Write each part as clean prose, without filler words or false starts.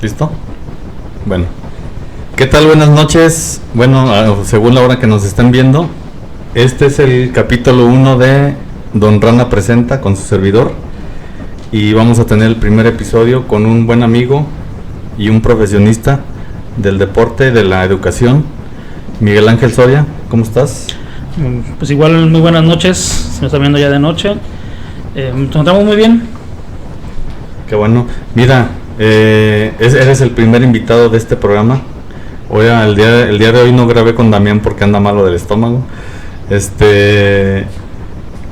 ¿Listo? Bueno. ¿Qué tal? Buenas noches. Bueno, según la hora que nos están viendo, este es el capítulo 1 de Don Rana Presenta con su servidor. Y vamos a tener el primer episodio con un buen amigo y un profesionista del deporte, de la educación, Miguel Ángel Soria. ¿Cómo estás? Pues igual, muy buenas noches. Se nos está viendo ya de noche. Nos encontramos muy bien. Qué bueno. Mira, eres el primer invitado de este programa. Hoy, el día de hoy no grabé con Damián porque anda malo del estómago.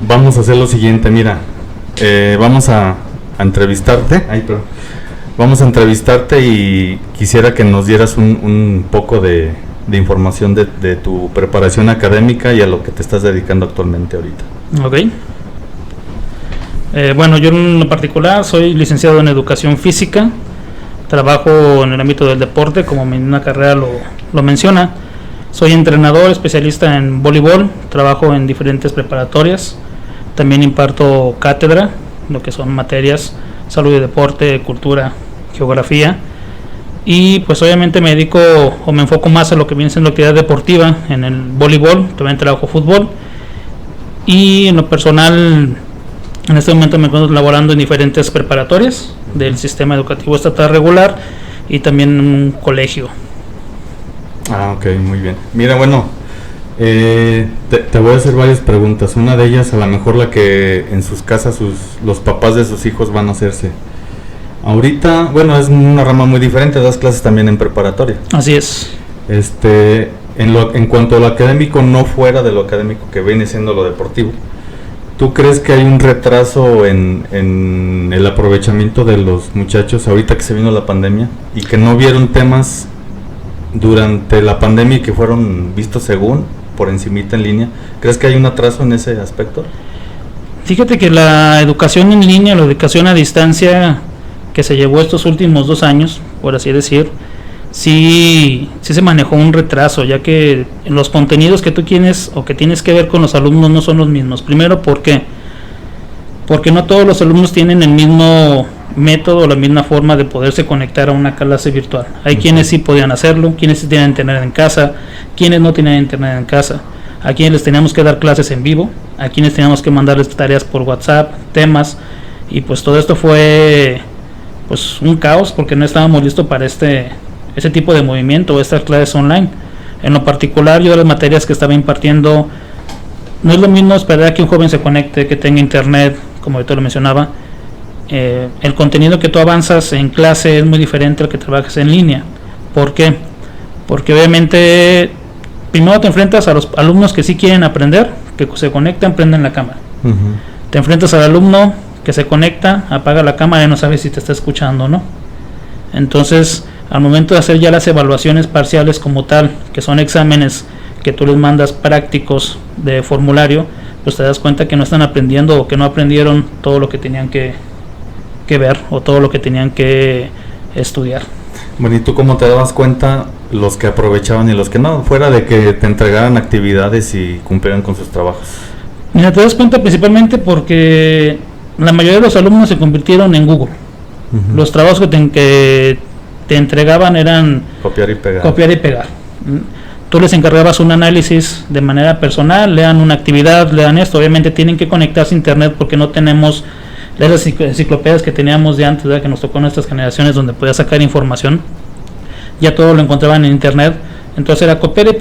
Vamos a hacer lo siguiente, mira. Vamos a entrevistarte. Vamos a entrevistarte y quisiera que nos dieras un poco de información de tu preparación académica y a lo que te estás dedicando actualmente ahorita. Ok. Bueno, yo en lo particular soy licenciado en Educación Física. Trabajo en el ámbito del deporte, como mi una carrera lo menciona. Soy entrenador, especialista en voleibol. Trabajo en diferentes preparatorias. También imparto cátedra, lo que son materias, salud y deporte, cultura, geografía. Y pues obviamente me dedico o me enfoco más a lo que viene siendo la actividad deportiva en el voleibol. También trabajo fútbol. Y en lo personal, en este momento me encuentro laborando en diferentes preparatorias del sistema educativo estatal regular y también en un colegio. Ok, muy bien. Mira, bueno, te voy a hacer varias preguntas. Una de ellas, a lo mejor la que en sus casas los papás de sus hijos van a hacerse. Ahorita, bueno, es una rama muy diferente, das clases también en preparatoria. Así es. En cuanto a lo académico, no fuera de lo académico que viene siendo lo deportivo, ¿tú crees que hay un retraso en el aprovechamiento de los muchachos ahorita que se vino la pandemia y que no vieron temas durante la pandemia y que fueron vistos según por encimita en línea? ¿Crees que hay un atraso en ese aspecto? Fíjate que la educación en línea, la educación a distancia que se llevó estos últimos 2 años, por así decir, sí se manejó un retraso, ya que los contenidos que tú tienes o que tienes que ver con los alumnos no son los mismos. Primero, ¿por qué? Porque no todos los alumnos tienen el mismo método, la misma forma de poderse conectar a una clase virtual. Hay quienes sí podían hacerlo, quienes sí tienen internet en casa, quienes no tenían internet en casa, a quienes les teníamos que dar clases en vivo, a quienes teníamos que mandarles tareas por WhatsApp, temas, y pues todo esto fue pues un caos porque no estábamos listos para ese tipo de movimiento, estas clases online. En lo particular, yo de las materias que estaba impartiendo, no es lo mismo esperar a que un joven se conecte, que tenga internet, como yo te lo mencionaba. El contenido que tú avanzas en clase es muy diferente al que trabajas en línea. ¿Por qué? Porque obviamente primero te enfrentas a los alumnos que sí quieren aprender, que se conectan, prenden la cámara. Te enfrentas al alumno que se conecta, apaga la cámara y no sabe si te está escuchando o no. Entonces, al momento de hacer ya las evaluaciones parciales como tal, que son exámenes que tú les mandas prácticos de formulario, pues te das cuenta que no están aprendiendo o que no aprendieron todo lo que tenían que ver o todo lo que tenían que estudiar. Bueno, ¿y tú cómo te dabas cuenta los que aprovechaban y los que no? Fuera de que te entregaran actividades y cumplieran con sus trabajos. Mira, te das cuenta principalmente porque la mayoría de los alumnos se convirtieron en Google. Los trabajos que te entregaban eran copiar y pegar. Tú les encargabas un análisis de manera personal, lean una actividad, lean esto. Obviamente tienen que conectarse a internet porque no tenemos las enciclopedias que teníamos de antes, ¿verdad? Que nos tocó en nuestras generaciones donde podías sacar información. Ya todo lo encontraban en internet. Entonces era copiar y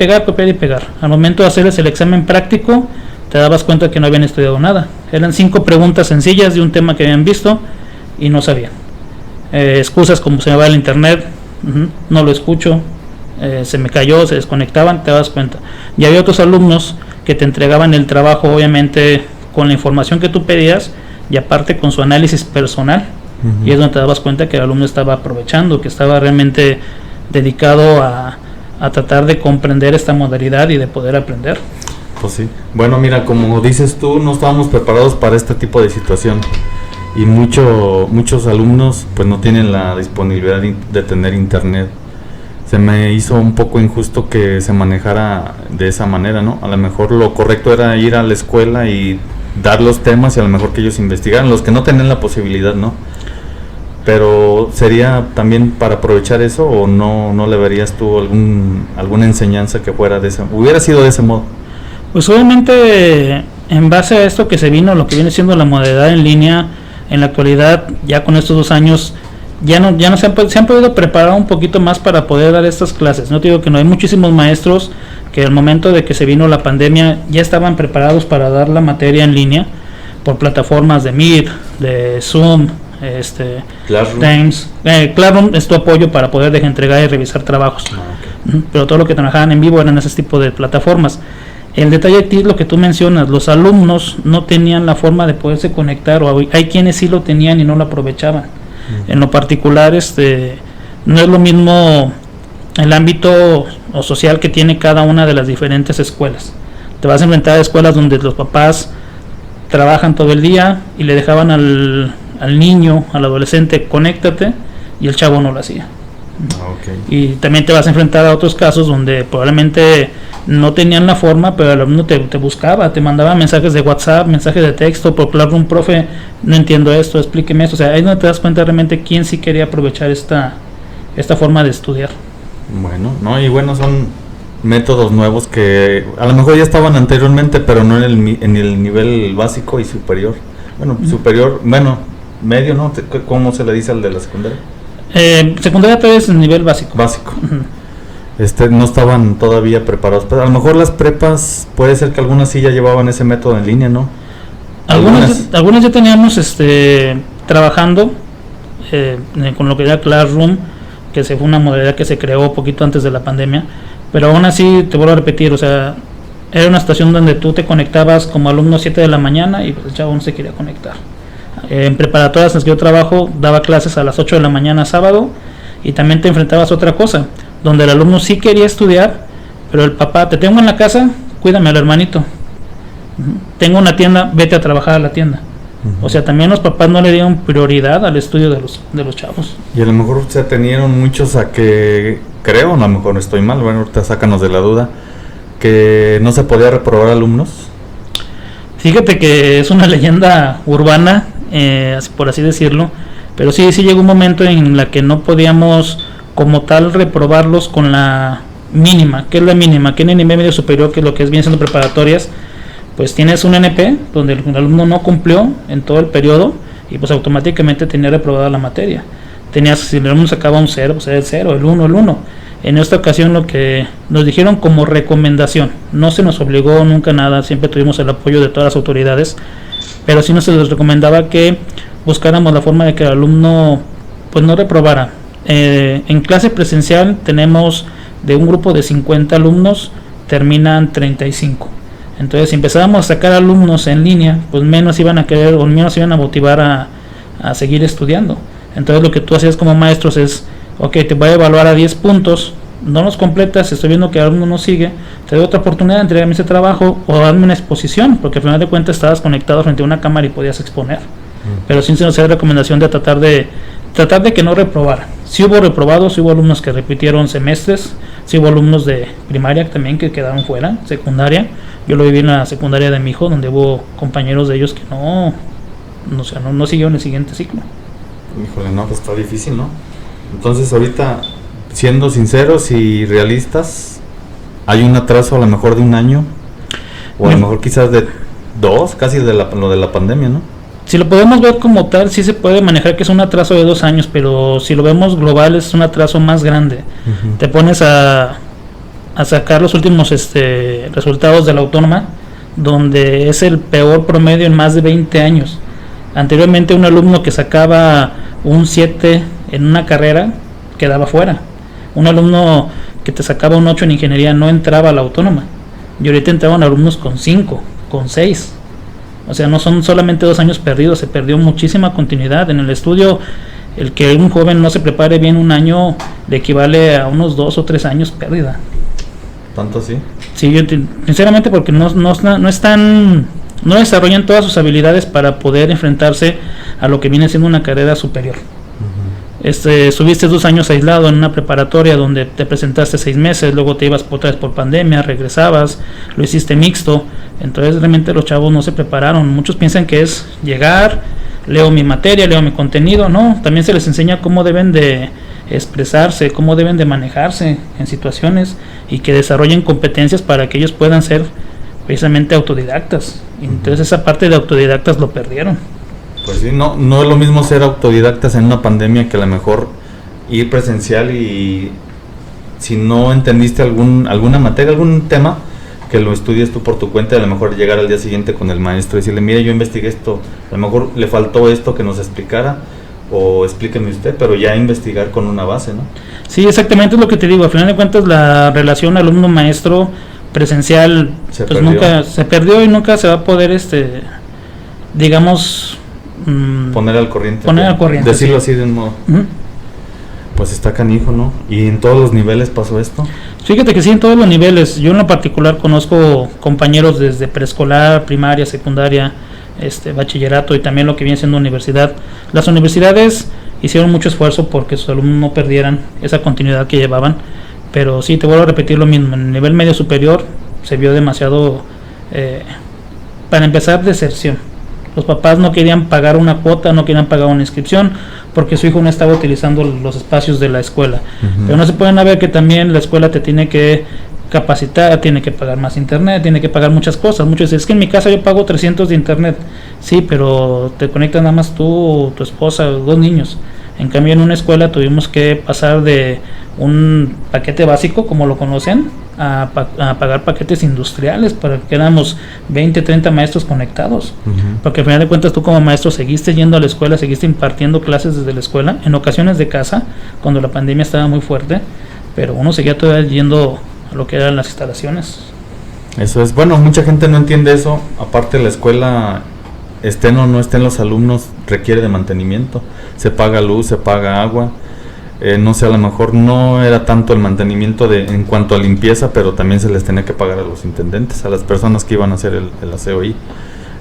pegar. Al momento de hacerles el examen práctico, te dabas cuenta que no habían estudiado nada. Eran 5 preguntas sencillas de un tema que habían visto y no sabían. Excusas como se me va el internet, no lo escucho, se me cayó, se desconectaban, te das cuenta. Y había otros alumnos que te entregaban el trabajo obviamente con la información que tú pedías y aparte con su análisis personal, y es donde te dabas cuenta que el alumno estaba aprovechando, que estaba realmente dedicado a tratar de comprender esta modalidad y de poder aprender. Pues sí. Bueno, mira, como dices tú, no estábamos preparados para este tipo de situación. Y muchos alumnos pues no tienen la disponibilidad de tener internet. Se me hizo un poco injusto que se manejara de esa manera, ¿no? A lo mejor lo correcto era ir a la escuela y dar los temas y a lo mejor que ellos investigaran, los que no tenían la posibilidad, ¿no? Pero ¿sería también para aprovechar eso o no le verías tú alguna enseñanza que fuera hubiera sido de ese modo? Pues obviamente en base a esto que se vino, lo que viene siendo la modalidad en línea, en la actualidad, ya con estos 2 años, ya no se han podido preparar un poquito más para poder dar estas clases. No te digo que no, hay muchísimos maestros que al momento de que se vino la pandemia ya estaban preparados para dar la materia en línea por plataformas de Meet, de Zoom, Classroom. Teams. Classroom es tu apoyo para poder entregar y revisar trabajos. Okay. Pero todo lo que trabajaban en vivo eran ese tipo de plataformas. El detalle aquí es lo que tú mencionas, los alumnos no tenían la forma de poderse conectar, o hay quienes sí lo tenían y no lo aprovechaban. En lo particular, no es lo mismo el ámbito o social que tiene cada una de las diferentes escuelas. Te vas a enfrentar a escuelas donde los papás trabajan todo el día y le dejaban al niño, al adolescente, conéctate, y el chavo no lo hacía. Okay. Y también te vas a enfrentar a otros casos donde probablemente no tenían la forma, pero el alumno te buscaba, te mandaba mensajes de WhatsApp, mensajes de texto, por Classroom, profe, no entiendo esto, explíqueme esto. O sea, ahí no te das cuenta realmente quién sí quería aprovechar esta forma de estudiar. Bueno, son métodos nuevos que a lo mejor ya estaban anteriormente, pero no en el nivel básico y superior. Superior, medio, ¿no? ¿Cómo se le dice al de la secundaria? Secundaria todavía es el nivel básico. No estaban todavía preparados, pero a lo mejor las prepas, puede ser que algunas sí ya llevaban ese método en línea, ¿no? Algunas ya teníamos trabajando con lo que era Classroom, que fue una modalidad que se creó poquito antes de la pandemia, pero aún así te vuelvo a repetir, o sea, era una situación donde tú te conectabas como alumno a 7 de la mañana y pues el chavo no se quería conectar. En preparatorias en las que yo trabajo, daba clases a las 8 de la mañana sábado, y también te enfrentabas a otra cosa, donde el alumno sí quería estudiar, pero el papá, te tengo en la casa, cuídame al hermanito. Tengo una tienda, vete a trabajar a la tienda. O sea, también los papás no le dieron prioridad al estudio de los chavos. Y a lo mejor se tenieron muchos a que, creo, a lo mejor estoy mal, ahorita sácanos de la duda, que no se podía reprobar alumnos. Fíjate que es una leyenda urbana, por así decirlo, pero sí llegó un momento en la que no podíamos como tal reprobarlos con la mínima. ¿Qué es la mínima? ¿Qué es el nivel medio superior? Que es lo que es bien siendo preparatorias. Pues tienes un NP donde el alumno no cumplió en todo el periodo y pues automáticamente tenía reprobada la materia. Si el alumno sacaba un 0, pues era el 0, el 1, el 1. En esta ocasión lo que nos dijeron como recomendación, no se nos obligó nunca nada, siempre tuvimos el apoyo de todas las autoridades, pero sí nos les recomendaba que buscáramos la forma de que el alumno pues no reprobara. En clase presencial tenemos de un grupo de 50 alumnos, terminan 35. Entonces si empezábamos a sacar alumnos en línea, pues menos iban a querer o menos iban a motivar a seguir estudiando. Entonces lo que tú hacías como maestros es, ok, te voy a evaluar a 10 puntos, no los completas, estoy viendo que el alumno no sigue, te doy otra oportunidad de entregarme ese trabajo o darme una exposición, porque al final de cuentas estabas conectado frente a una cámara y podías exponer. Pero sin ser recomendación de tratar de que no reprobara. Si hubo reprobados, si hubo alumnos que repitieron semestres, si hubo alumnos de primaria también que quedaron fuera, secundaria. Yo lo viví en la secundaria de mi hijo, donde hubo compañeros de ellos que no siguieron el siguiente ciclo. Híjole, no, pues está difícil, ¿no? Entonces ahorita, siendo sinceros y realistas, hay un atraso a lo mejor de 1 año, o a lo mejor quizás de 2, casi lo de la pandemia, ¿no? Si lo podemos ver como tal, sí se puede manejar que es un atraso de 2 años, pero si lo vemos global es un atraso más grande. Te pones a sacar los últimos resultados de la autónoma, donde es el peor promedio en más de 20 años. Anteriormente un alumno que sacaba un 7 en una carrera quedaba fuera. Un alumno que te sacaba un 8 en ingeniería no entraba a la autónoma. Y ahorita entraban alumnos con 5, con 6. O sea, no son solamente 2 años perdidos, se perdió muchísima continuidad en el estudio. El que un joven no se prepare bien 1 año le equivale a unos 2 o 3 años pérdida. ¿Tanto así? Sí, sinceramente, porque no desarrollan todas sus habilidades para poder enfrentarse a lo que viene siendo una carrera superior. Subiste 2 años aislado en una preparatoria donde te presentaste 6 meses, luego te ibas otra vez por pandemia, regresabas, lo hiciste mixto. Entonces realmente los chavos no se prepararon. Muchos piensan que es llegar, leo mi materia, leo mi contenido, no, también se les enseña cómo deben de expresarse, cómo deben de manejarse en situaciones y que desarrollen competencias para que ellos puedan ser precisamente autodidactas. Entonces esa parte de autodidactas lo perdieron. Pues sí, no es lo mismo ser autodidactas en una pandemia que a lo mejor ir presencial y si no entendiste alguna materia, algún tema, que lo estudies tú por tu cuenta y a lo mejor llegar al día siguiente con el maestro y decirle, mire, yo investigué esto, a lo mejor le faltó esto que nos explicara o explíqueme usted, pero ya investigar con una base, ¿no? Sí, exactamente es lo que te digo. Al final de cuentas la relación alumno-maestro presencial nunca se perdió y nunca se va a poder digamos poner al corriente, decirlo sí. Así de un modo. Pues está canijo, ¿no? ¿Y en todos los niveles pasó esto? Fíjate que sí, en todos los niveles. Yo en lo particular conozco compañeros desde preescolar, primaria, secundaria, bachillerato y también lo que viene siendo universidad. Las universidades hicieron mucho esfuerzo porque sus alumnos no perdieran esa continuidad que llevaban, pero sí, te vuelvo a repetir lo mismo. En el nivel medio superior se vio demasiado, para empezar, deserción. Los papás no querían pagar una cuota, no querían pagar una inscripción porque su hijo no estaba utilizando los espacios de la escuela. Pero no se pueden ver que también la escuela te tiene que capacitar, tiene que pagar más internet, tiene que pagar muchas cosas. Muchos dicen, es que en mi casa yo pago 300 de internet. Sí, pero te conectas nada más tú, tu esposa, 2 niños. En cambio en una escuela tuvimos que pasar de un paquete básico, como lo conocen, a pagar paquetes industriales para que éramos 20, 30 maestros conectados. Porque al final de cuentas tú como maestro seguiste yendo a la escuela, seguiste impartiendo clases desde la escuela, en ocasiones de casa, cuando la pandemia estaba muy fuerte, pero uno seguía todavía yendo a lo que eran las instalaciones. Eso es, bueno, mucha gente no entiende eso. Aparte la escuela, estén o no estén los alumnos, requiere de mantenimiento. Se paga luz, se paga agua. No sé, a lo mejor no era tanto el mantenimiento en cuanto a limpieza, pero también se les tenía que pagar a los intendentes, a las personas que iban a hacer el aseo ahí.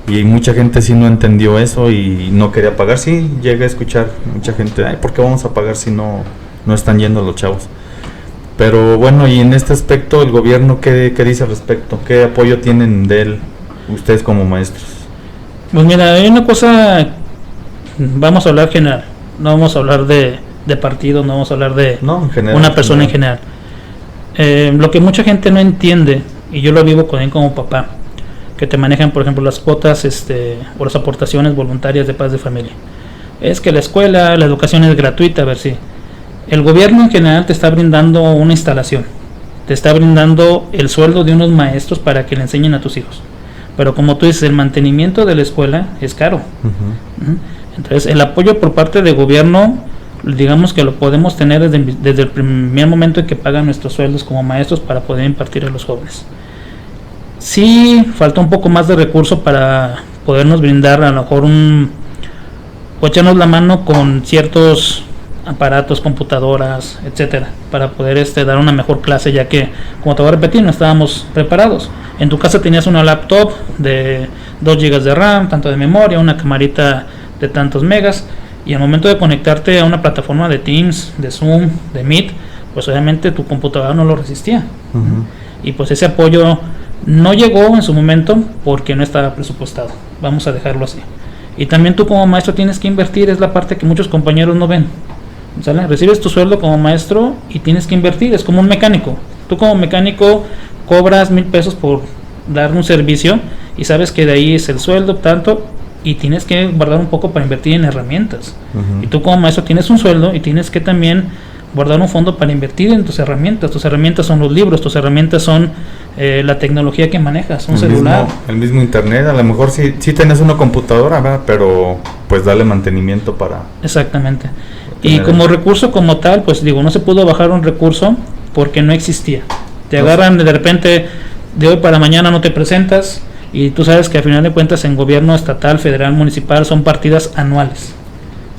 Y mucha gente sí no entendió eso y no quería pagar. Sí, llegué a escuchar mucha gente, ay, ¿por qué vamos a pagar si no están yendo los chavos? Pero bueno, y en este aspecto, el gobierno, ¿qué dice al respecto? ¿Qué apoyo tienen de él, ustedes como maestros? Pues mira, hay una cosa, vamos a hablar general, no vamos a hablar de partido, no vamos a hablar de una persona en general. Lo que mucha gente no entiende, y yo lo vivo con él como papá, que te manejan, por ejemplo, las cuotas o las aportaciones voluntarias de paz de familia. Es que la escuela, la educación es gratuita, a ver si. El gobierno en general te está brindando una instalación, te está brindando el sueldo de unos maestros para que le enseñen a tus hijos. Pero como tú dices, el mantenimiento de la escuela es caro. Entonces, el apoyo por parte del gobierno, digamos que lo podemos tener desde el primer momento en que pagan nuestros sueldos como maestros para poder impartir a los jóvenes. Sí, falta un poco más de recurso para podernos brindar a lo mejor o echarnos la mano con ciertos aparatos, computadoras, etcétera, para poder dar una mejor clase, ya que, como te voy a repetir, no estábamos preparados. En tu casa tenías una laptop de 2 GB de RAM, tanto de memoria, una camarita de tantos megas, y al momento de conectarte a una plataforma de Teams, de Zoom, de Meet, pues obviamente tu computadora no lo resistía. Y pues ese apoyo no llegó en su momento porque no estaba presupuestado, vamos a dejarlo así. Y también tú como maestro tienes que invertir, es la parte que muchos compañeros no ven. ¿Sale? Recibes tu sueldo como maestro y tienes que invertir, es como un mecánico. Tú como mecánico cobras 1,000 pesos por dar un servicio y sabes que de ahí es el sueldo, tanto, y tienes que guardar un poco para invertir en herramientas. Y tú como maestro tienes un sueldo y tienes que también guardar un fondo para invertir en tus herramientas. Tus herramientas son los libros, tus herramientas son la tecnología que manejas, un celular. El mismo internet, a lo mejor sí tenés una computadora, ¿verdad? Pero pues darle mantenimiento para... Exactamente. Y como recurso como tal, pues digo, no se pudo bajar un recurso porque no existía. Te agarran de repente, de hoy para mañana no te presentas, y tú sabes que al final de cuentas en gobierno estatal, federal, municipal son partidas anuales.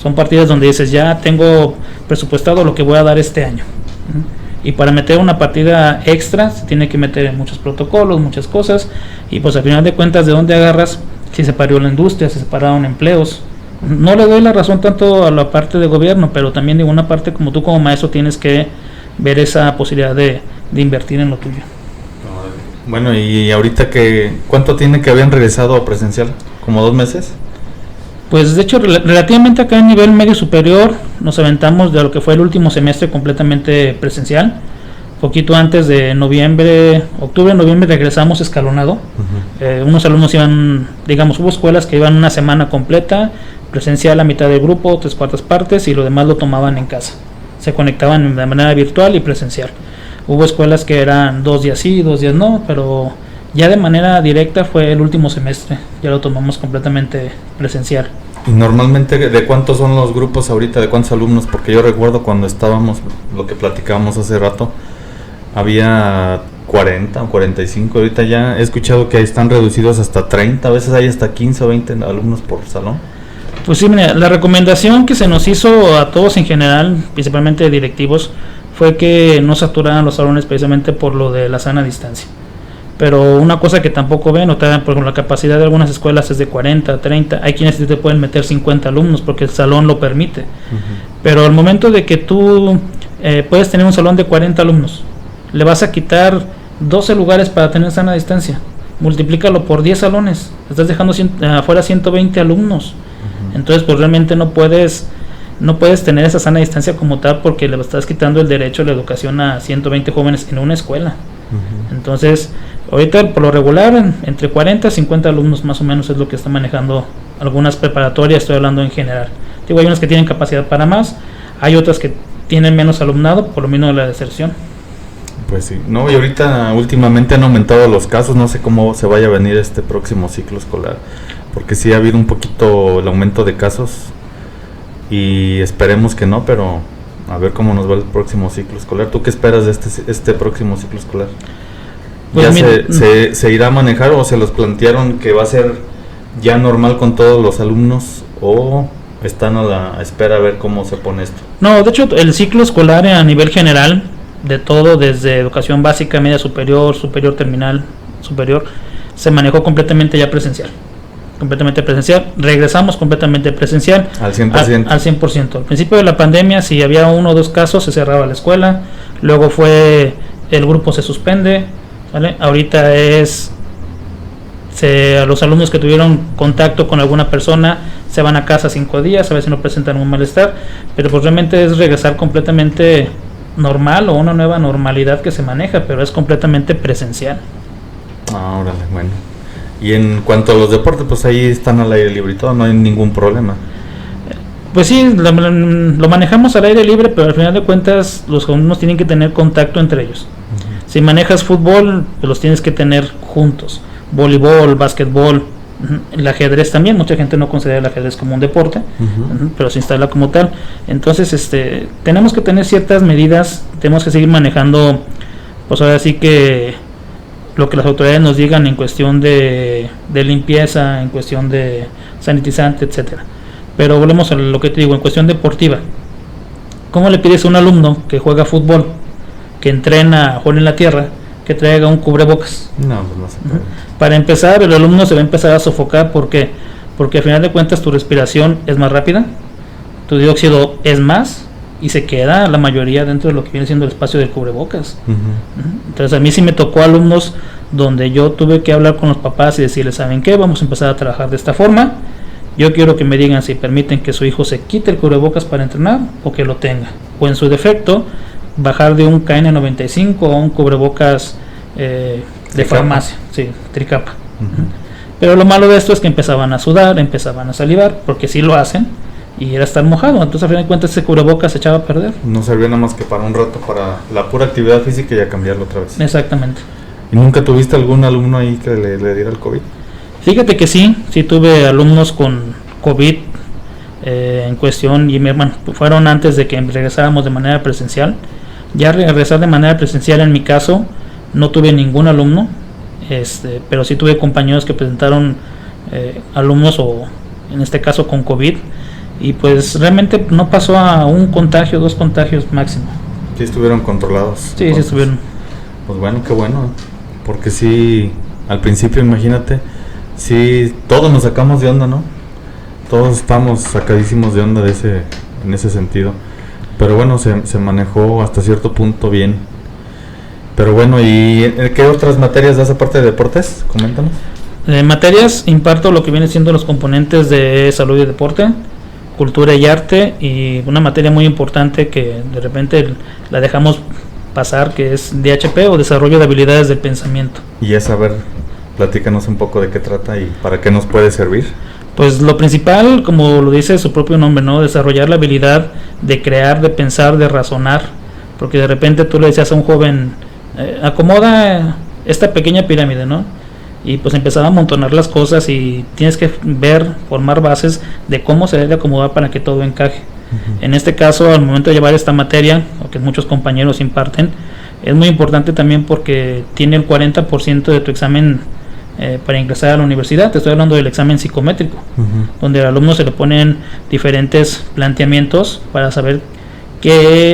Son partidas donde dices, ya tengo presupuestado lo que voy a dar este año. Y para meter una partida extra se tiene que meter en muchos protocolos, muchas cosas, y pues al final de cuentas, ¿de dónde agarras? Si se paró la industria, si se pararon empleos. No le doy la razón tanto a la parte de gobierno, pero también de una parte, como tú como maestro tienes que ver esa posibilidad de invertir en lo tuyo. Bueno, y ahorita ¿cuánto tiene que habían regresado a presencial? ¿Como 2 meses? Pues de hecho, relativamente acá en nivel medio superior, nos aventamos de lo que fue el último semestre completamente presencial. Poquito antes de octubre, noviembre, regresamos escalonado. Unos alumnos iban, digamos, hubo escuelas que iban una semana completa, presencial a mitad del grupo, 3/4 partes, y lo demás lo tomaban en casa. Se conectaban de manera virtual y presencial. Hubo escuelas que eran 2 días sí, 2 días no, pero ya de manera directa fue el último semestre, ya lo tomamos completamente presencial. ¿Y normalmente de cuántos son los grupos ahorita, de cuántos alumnos? Porque yo recuerdo cuando estábamos, lo que platicábamos hace rato, había 40 o 45, ahorita ya he escuchado que están reducidos hasta 30, a veces hay hasta 15 o 20 alumnos por salón. Pues sí, mira, la recomendación que se nos hizo a todos en general, principalmente directivos, fue que no saturaran los salones precisamente por lo de la sana distancia. Pero una cosa que tampoco ven, por ejemplo, la capacidad de algunas escuelas es de 40, 30, hay quienes te pueden meter 50 alumnos porque el salón lo permite. Pero al momento de que tú puedes tener un salón de 40 alumnos, le vas a quitar 12 lugares para tener sana distancia, multiplícalo por 10 salones, estás dejando afuera 120 alumnos. Entonces pues realmente no puedes tener esa sana distancia como tal, porque le estás quitando el derecho a la educación a 120 jóvenes en una escuela. Entonces ahorita por lo regular entre 40 y 50 alumnos más o menos es lo que están manejando algunas preparatorias, estoy hablando en general. Digo, hay unas que tienen capacidad para más, hay otras que tienen menos alumnado por lo mismo de la deserción. Pues sí, no, y ahorita últimamente han aumentado los casos, no sé cómo se vaya a venir este próximo ciclo escolar, porque sí ha habido un poquito el aumento de casos y esperemos que no, pero a ver cómo nos va el próximo ciclo escolar. ¿Tú qué esperas de este próximo ciclo escolar? Pues ¿Ya se irá a manejar o se los plantearon que va a ser ya normal con todos los alumnos o están a la espera a ver cómo se pone esto? No, de hecho el ciclo escolar a nivel general, de todo, desde educación básica, media superior, superior terminal, superior, se manejó completamente ya presencial. Completamente presencial, regresamos completamente presencial al 100%. Al 100%. Al principio de la pandemia, si había 1 o 2 casos, se cerraba la escuela, luego el grupo se suspende, ¿vale? Ahorita a los alumnos que tuvieron contacto con alguna persona se van a casa 5 días, a veces no presentan un malestar, pero pues realmente es regresar completamente normal o una nueva normalidad que se maneja, pero es completamente presencial. Órale, bueno. Y en cuanto a los deportes, pues ahí están al aire libre y todo, no hay ningún problema. Pues sí, lo manejamos al aire libre, pero al final de cuentas los alumnos tienen que tener contacto entre ellos. Si manejas fútbol, pues los tienes que tener juntos. Voleibol, básquetbol, el ajedrez también, mucha gente no considera el ajedrez como un deporte, pero se instala como tal. Entonces tenemos que tener ciertas medidas, tenemos que seguir manejando, pues ahora sí que lo que las autoridades nos digan en cuestión de limpieza, en cuestión de sanitizante, etcétera. Pero volvemos a lo que te digo, en cuestión deportiva, ¿cómo le pides a un alumno que juega fútbol, que entrena, juega en la tierra, que traiga un cubrebocas? No, pues no se puede. Para empezar, el alumno se va a empezar a sofocar. ¿Por qué? Porque al final de cuentas tu respiración es más rápida, tu dióxido es más y se queda la mayoría dentro de lo que viene siendo el espacio del cubrebocas. Entonces a mí sí me tocó alumnos donde yo tuve que hablar con los papás y decirles, ¿saben qué? Vamos a empezar a trabajar de esta forma. Yo quiero que me digan si permiten que su hijo se quite el cubrebocas para entrenar o que lo tenga, o en su defecto bajar de un KN95 a un cubrebocas de farmacia, sí, tricapa. Pero lo malo de esto es que empezaban a sudar, empezaban a salivar, porque sí lo hacen, y era estar mojado. Entonces, a fin de cuentas, ese cubrebocas se echaba a perder. No servía nada más que para un rato, para la pura actividad física y a cambiarlo otra vez. Exactamente. ¿Y nunca tuviste algún alumno ahí que le diera el COVID? Fíjate que sí tuve alumnos con COVID en cuestión, y fueron antes de que regresáramos de manera presencial. Ya regresar de manera presencial, en mi caso, no tuve ningún alumno, pero sí tuve compañeros que presentaron alumnos, o en este caso con COVID, y pues realmente no pasó a 1 contagio, 2 contagios máximo. Sí estuvieron controlados. Sí, sí estuvieron. Pues bueno, qué bueno, porque sí, al principio imagínate, sí, todos nos sacamos de onda, ¿no? Todos estamos sacadísimos de onda en ese sentido. Pero bueno, se manejó hasta cierto punto bien. Pero bueno, ¿y qué otras materias das aparte de deportes? Coméntanos. Materias, imparto lo que viene siendo los componentes de salud y deporte, cultura y arte, y una materia muy importante que de repente la dejamos pasar, que es DHP o desarrollo de habilidades del pensamiento. Y a ver, platícanos un poco de qué trata y para qué nos puede servir. Pues lo principal, como lo dice su propio nombre, ¿no? Desarrollar la habilidad de crear, de pensar, de razonar, porque de repente tú le decías a un joven, acomoda esta pequeña pirámide, ¿no? Y pues empezaba a amontonar las cosas y tienes que formar bases de cómo se debe acomodar para que todo encaje. En este caso, al momento de llevar esta materia, o que muchos compañeros imparten, es muy importante también porque tiene el 40% de tu examen para ingresar a la universidad. Te estoy hablando del examen psicométrico, donde al alumno se le ponen diferentes planteamientos para saber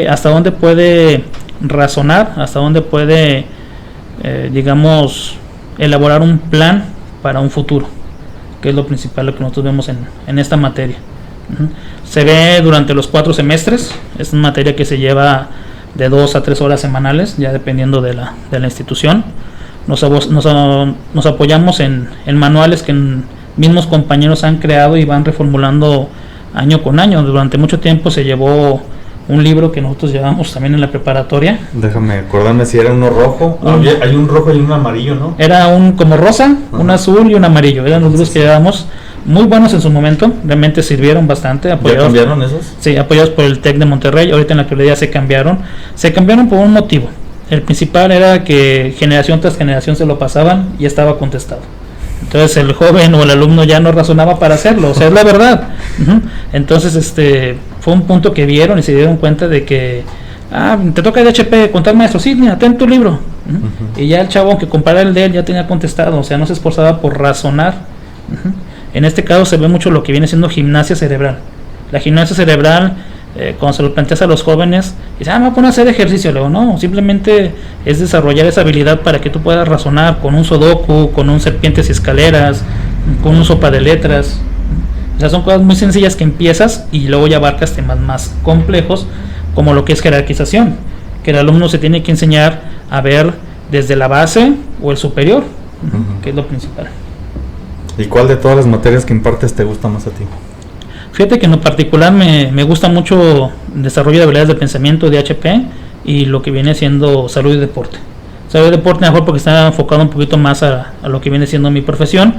hasta dónde puede razonar, hasta dónde puede, digamos, elaborar un plan para un futuro, que es lo principal, lo que nosotros vemos en esta materia. Se ve durante los 4 semestres, es una materia que se lleva de 2 a 3 horas semanales, ya dependiendo de la institución. Nos apoyamos en manuales que mismos compañeros han creado y van reformulando año con año. Durante mucho tiempo se llevó un libro que nosotros llevamos también en la preparatoria. Déjame acordarme si era uno rojo. Hay un rojo y un amarillo, ¿no? Era un como rosa, un azul y un amarillo. Eran los libros que llevábamos, muy buenos en su momento, realmente sirvieron bastante. ¿Ya cambiaron esos? Sí, apoyados por el TEC de Monterrey. Ahorita en la actualidad se cambiaron. Se cambiaron por un motivo. El principal era que generación tras generación se lo pasaban y estaba contestado. Entonces el joven o el alumno ya no razonaba para hacerlo, o sea, es la verdad. Entonces fue un punto que vieron y se dieron cuenta de que te toca el HP, contar maestro, sí, mira, ten tu libro. Y ya el chavo, aunque comparara el de él, ya tenía contestado, o sea, no se esforzaba por razonar. En este caso se ve mucho lo que viene siendo gimnasia cerebral. La gimnasia cerebral, cuando se lo planteas a los jóvenes, dicen, me voy a poner a hacer ejercicio. Luego, no, simplemente es desarrollar esa habilidad para que tú puedas razonar con un sudoku, con un serpientes y escaleras, con un sopa de letras. O sea, son cosas muy sencillas que empiezas y luego ya abarcas temas más complejos, como lo que es jerarquización, que el alumno se tiene que enseñar a ver desde la base o el superior, que es lo principal. ¿Y cuál de todas las materias que impartes te gusta más a ti? Fíjate que en lo particular me gusta mucho el desarrollo de habilidades de pensamiento, DHP, y lo que viene siendo salud y deporte. Salud y deporte mejor porque está enfocado un poquito más a lo que viene siendo mi profesión,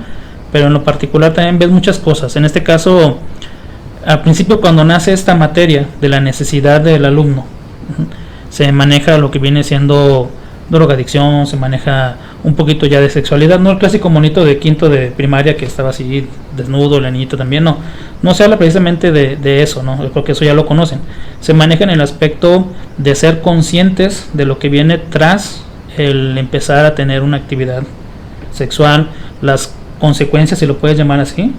pero en lo particular también ves muchas cosas. En este caso, al principio, cuando nace esta materia de la necesidad del alumno, se maneja lo que viene siendo drogadicción, se maneja un poquito ya de sexualidad, no el clásico monito de quinto de primaria que estaba así desnudo, el niñito también, no se habla precisamente de eso, ¿no? Yo creo que eso ya lo conocen. Se maneja en el aspecto de ser conscientes de lo que viene tras el empezar a tener una actividad sexual, las consecuencias, si lo puedes llamar así,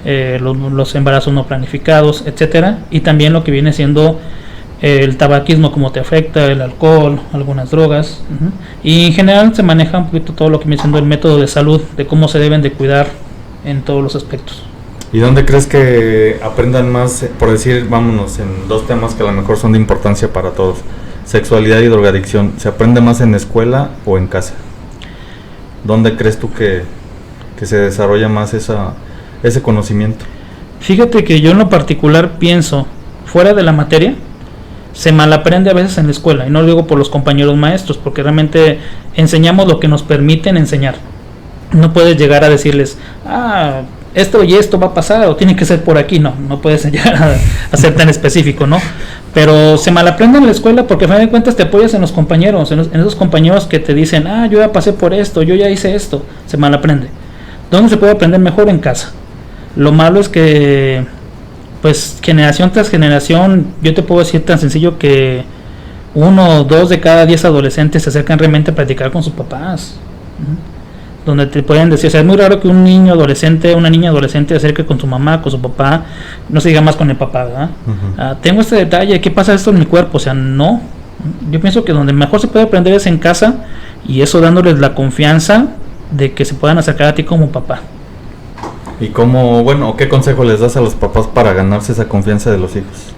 los embarazos no planificados, etcétera, y también lo que viene siendo el tabaquismo, cómo te afecta, el alcohol, algunas drogas, y en general se maneja un poquito todo lo que viene siendo el método de salud, de cómo se deben de cuidar en todos los aspectos. ¿Y dónde crees que aprendan más, por decir, vámonos, en 2 temas que a lo mejor son de importancia para todos, sexualidad y drogadicción? ¿Se aprende más en la escuela o en casa? ¿Dónde crees tú que se desarrolla más ese conocimiento? Fíjate que yo en lo particular pienso, fuera de la materia, se malaprende a veces en la escuela, y no lo digo por los compañeros maestros, porque realmente enseñamos lo que nos permiten enseñar. No puedes llegar a decirles, esto y esto va a pasar, o tiene que ser por aquí. No puedes llegar a ser tan específico, ¿no? Pero se malaprende en la escuela porque al final de cuentas te apoyas en los compañeros, en esos compañeros que te dicen, yo ya pasé por esto, yo ya hice esto. Se malaprende. ¿Dónde se puede aprender mejor? En casa. Lo malo es que, pues, generación tras generación, yo te puedo decir tan sencillo que 1 o 2 de cada 10 adolescentes se acercan realmente a practicar con sus papás. Donde te pueden decir, o sea, es muy raro que un niño adolescente, una niña adolescente se acerque con su mamá, con su papá, no se diga más con el papá, ¿verdad? Tengo este detalle, ¿qué pasa esto en mi cuerpo? O sea, no. Yo pienso que donde mejor se puede aprender es en casa, y eso dándoles la confianza de que se puedan acercar a ti como papá. ¿Y qué consejo les das a los papás para ganarse esa confianza de los hijos?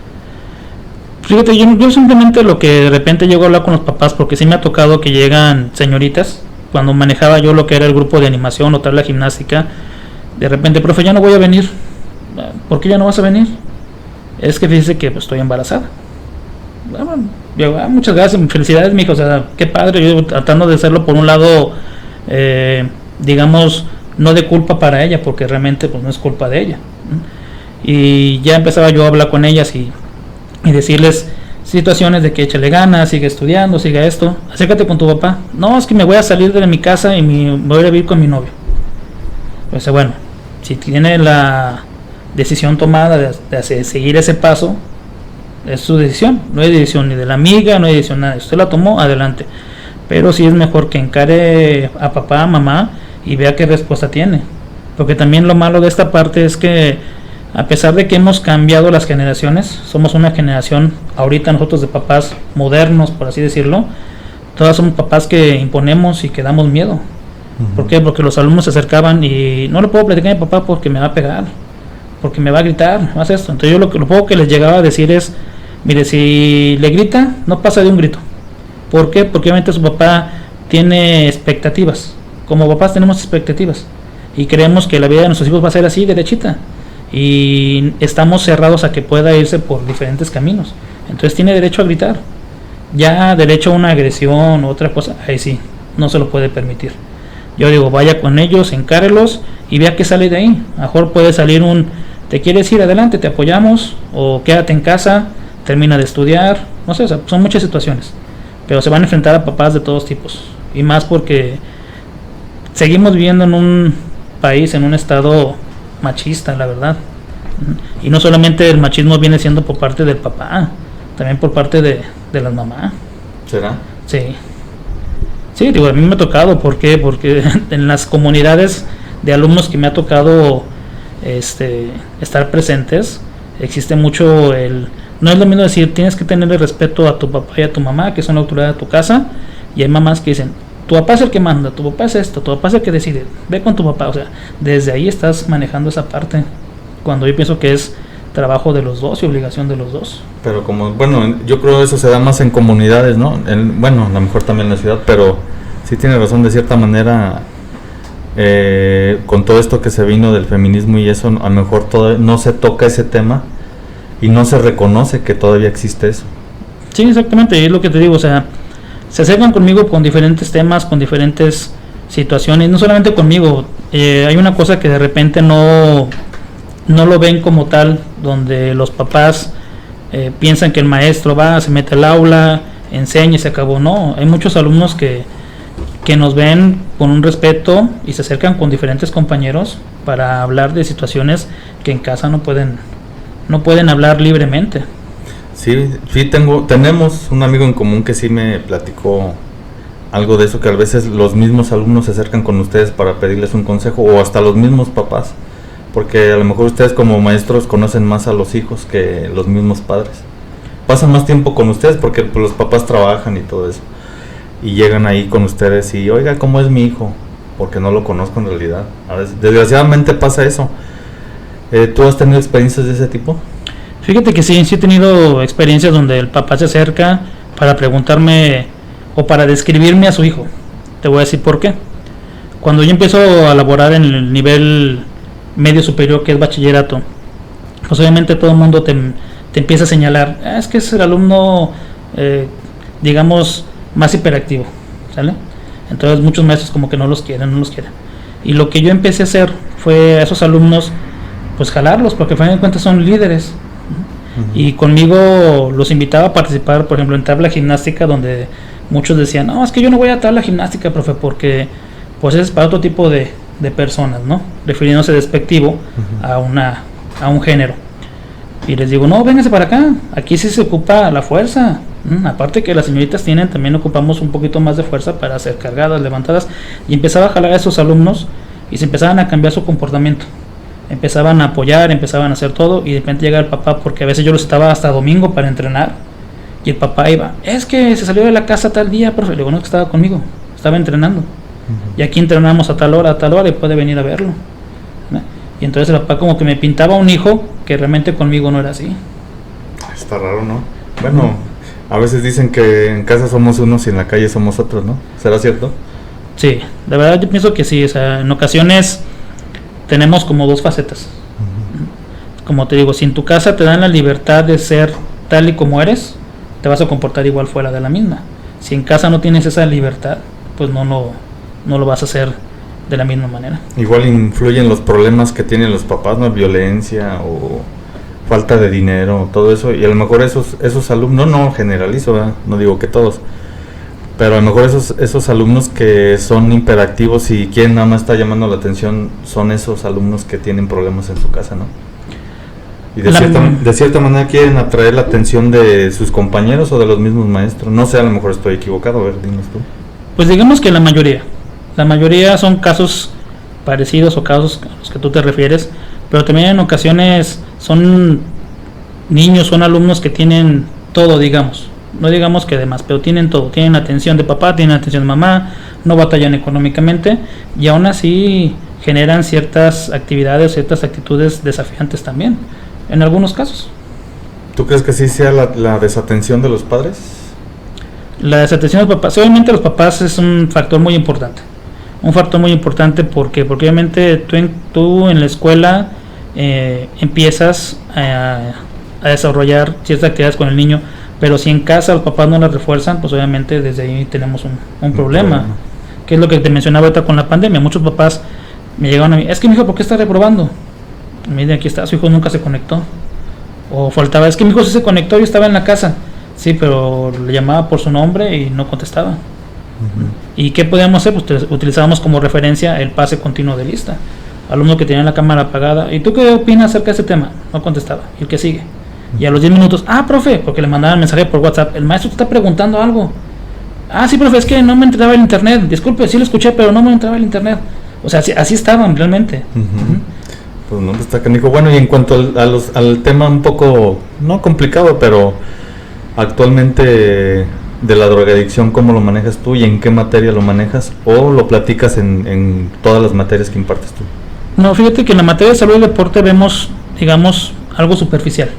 Fíjate, yo simplemente lo que de repente llego a hablar con los papás, porque sí me ha tocado que llegan señoritas cuando manejaba yo lo que era el grupo de animación o tal la gimnástica, de repente, profe, ya no voy a venir. ¿Por qué ya no vas a venir? Es que fíjese que pues, estoy embarazada. Bueno, yo, muchas gracias, felicidades, mijo, o sea, qué padre, yo tratando de hacerlo por un lado, digamos, no de culpa para ella, porque realmente pues no es culpa de ella. Y ya empezaba yo a hablar con ellas y decirles situaciones de que échale ganas, sigue estudiando, siga esto, acércate con tu papá. No, es que me voy a salir de mi casa y me voy a vivir con mi novio. Pues bueno, si tiene la decisión tomada de seguir ese paso, es su decisión, no hay decisión ni de la amiga, no hay decisión nada, usted la tomó, adelante. Pero sí es mejor que encare a papá, a mamá y vea qué respuesta tiene, porque también lo malo de esta parte es que a pesar de que hemos cambiado las generaciones, somos una generación ahorita nosotros de papás modernos, por así decirlo, todas somos papás que imponemos y que damos miedo. ¿Por qué? Porque los alumnos se acercaban y no le puedo platicar a mi papá porque me va a pegar, porque me va a gritar, más esto. Entonces yo lo poco que les llegaba a decir es, mire, si le grita, no pasa de un grito. ¿Por qué? Porque obviamente su papá tiene expectativas. Como papás tenemos expectativas y creemos que la vida de nuestros hijos va a ser así, derechita. Y estamos cerrados a que pueda irse por diferentes caminos. Entonces tiene derecho a gritar. Ya derecho a una agresión o otra cosa, ahí sí, no se lo puede permitir. Yo digo, vaya con ellos, encárelos y vea qué sale de ahí. A lo mejor puede salir ¿te quieres ir adelante? Te apoyamos, o quédate en casa, termina de estudiar, no sé, o sea, son muchas situaciones. Pero se van a enfrentar a papás de todos tipos. Y más porque seguimos viviendo en un país, en un estado machista, la verdad. Y no solamente el machismo viene siendo por parte del papá, también por parte de las mamás. ¿Será? Sí. Sí, digo, a mí me ha tocado, ¿por qué? Porque en las comunidades de alumnos que me ha tocado estar presentes, existe mucho no es lo mismo decir, tienes que tenerle respeto a tu papá y a tu mamá, que son la autoridad de tu casa, y hay mamás que dicen, tu papá es el que manda, tu papá es esto, tu papá es el que decide, ve con tu papá. O sea, desde ahí estás manejando esa parte, cuando yo pienso que es trabajo de los dos y obligación de los dos. Pero yo creo que eso se da más en comunidades, ¿no? A lo mejor también en la ciudad, pero sí tiene razón, de cierta manera, con todo esto que se vino del feminismo y eso, a lo mejor no se toca ese tema y no se reconoce que todavía existe eso. Sí, exactamente, es lo que te digo, o sea, se acercan conmigo con diferentes temas, con diferentes situaciones, no solamente conmigo, hay una cosa que de repente no lo ven como tal, donde los papás piensan que el maestro se mete al aula, enseña y se acabó. No, hay muchos alumnos que nos ven con un respeto y se acercan con diferentes compañeros para hablar de situaciones que en casa no pueden hablar libremente. Sí, tenemos un amigo en común que sí me platicó algo de eso, que a veces los mismos alumnos se acercan con ustedes para pedirles un consejo, o hasta los mismos papás, porque a lo mejor ustedes como maestros conocen más a los hijos que los mismos padres. Pasan más tiempo con ustedes porque pues, los papás trabajan y todo eso, y llegan ahí con ustedes y, oiga, ¿cómo es mi hijo? Porque no lo conozco en realidad. A veces, desgraciadamente pasa eso. ¿Tú has tenido experiencias de ese tipo? Fíjate que sí he tenido experiencias donde el papá se acerca para preguntarme o para describirme a su hijo. Te voy a decir por qué. Cuando yo empiezo a laborar en el nivel medio superior, que es bachillerato, pues obviamente todo el mundo te empieza a señalar, es que es el alumno, digamos, más hiperactivo, ¿sale? Entonces muchos maestros como que no los quieren. Y lo que yo empecé a hacer fue a esos alumnos, pues jalarlos, porque al final de cuentas son líderes. Y conmigo los invitaba a participar, por ejemplo, en tabla gimnástica, donde muchos decían, no, es que yo no voy a tabla gimnástica, profe, porque pues es para otro tipo de personas, ¿no? Refiriéndose despectivo a un género. Y les digo, no, vénganse para acá, aquí sí se ocupa la fuerza. Aparte que las señoritas también ocupamos un poquito más de fuerza para hacer cargadas, levantadas. Y empezaba a jalar a esos alumnos y se empezaban a cambiar su comportamiento. Empezaban a apoyar, empezaban a hacer todo, y de repente llega el papá, porque a veces yo los estaba hasta domingo para entrenar, y el papá iba, es que se salió de la casa tal día, profe. Le digo, no, que estaba conmigo, estaba entrenando, y aquí entrenamos a tal hora, y puede venir a verlo, ¿no? Y entonces el papá como que me pintaba un hijo que realmente conmigo no era así. Está raro, ¿no? Bueno, a veces dicen que en casa somos unos y en la calle somos otros, ¿no? ¿Será cierto? Sí, de verdad yo pienso que sí, o sea, en ocasiones tenemos como dos facetas. Como te digo, si en tu casa te dan la libertad de ser tal y como eres, te vas a comportar igual fuera de la misma. Si en casa no tienes esa libertad, pues no lo vas a hacer de la misma manera. Igual influyen los problemas que tienen los papás, ¿no? Violencia o falta de dinero, todo eso, y a lo mejor esos alumnos, no generalizo, ¿verdad? No digo que todos, pero a lo mejor esos alumnos que son hiperactivos y quieren nada más estar llamando la atención, son esos alumnos que tienen problemas en su casa, ¿no? Y de cierta manera quieren atraer la atención de sus compañeros o de los mismos maestros. No sé, a lo mejor estoy equivocado, a ver, dinos tú. Pues digamos que la mayoría son casos parecidos o casos a los que tú te refieres, pero también en ocasiones son niños, son alumnos que tienen todo, digamos, no digamos que demás, pero tienen todo, tienen atención de papá, tienen atención de mamá, no batallan económicamente y aún así generan ciertas actividades, ciertas actitudes desafiantes también, en algunos casos. ¿Tú crees que sí sea la desatención de los padres? La desatención de los papás, obviamente los papás es un factor muy importante. Un factor muy importante porque obviamente tú en la escuela empiezas a desarrollar ciertas actividades con el niño, pero si en casa los papás no las refuerzan, pues obviamente desde ahí tenemos un problema. Que es lo que te mencionaba ahorita con la pandemia. Muchos papás me llegaron a mí, es que mi hijo, ¿por qué está reprobando? Mire, aquí está, su hijo nunca se conectó. O faltaba, es que mi hijo sí se conectó y estaba en la casa. Sí, pero le llamaba por su nombre y no contestaba. ¿Y qué podíamos hacer? Pues utilizábamos como referencia el pase continuo de lista. Alumno que tenía la cámara apagada. ¿Y tú qué opinas acerca de ese tema? No contestaba. ¿Y el que sigue? Y a los 10 minutos, profe, porque le mandaban mensaje por WhatsApp, el maestro te está preguntando algo. Sí, profe, es que no me entraba el internet. Disculpe, sí lo escuché, pero no me entraba el internet. O sea, así estaban realmente. Pues no, está canijo. Bueno, y en cuanto al tema un poco, no complicado, pero actualmente de la drogadicción, ¿cómo lo manejas tú y en qué materia lo manejas? ¿O lo platicas en todas las materias que impartes tú? No, fíjate que en la materia de salud y deporte vemos, digamos, algo superficial.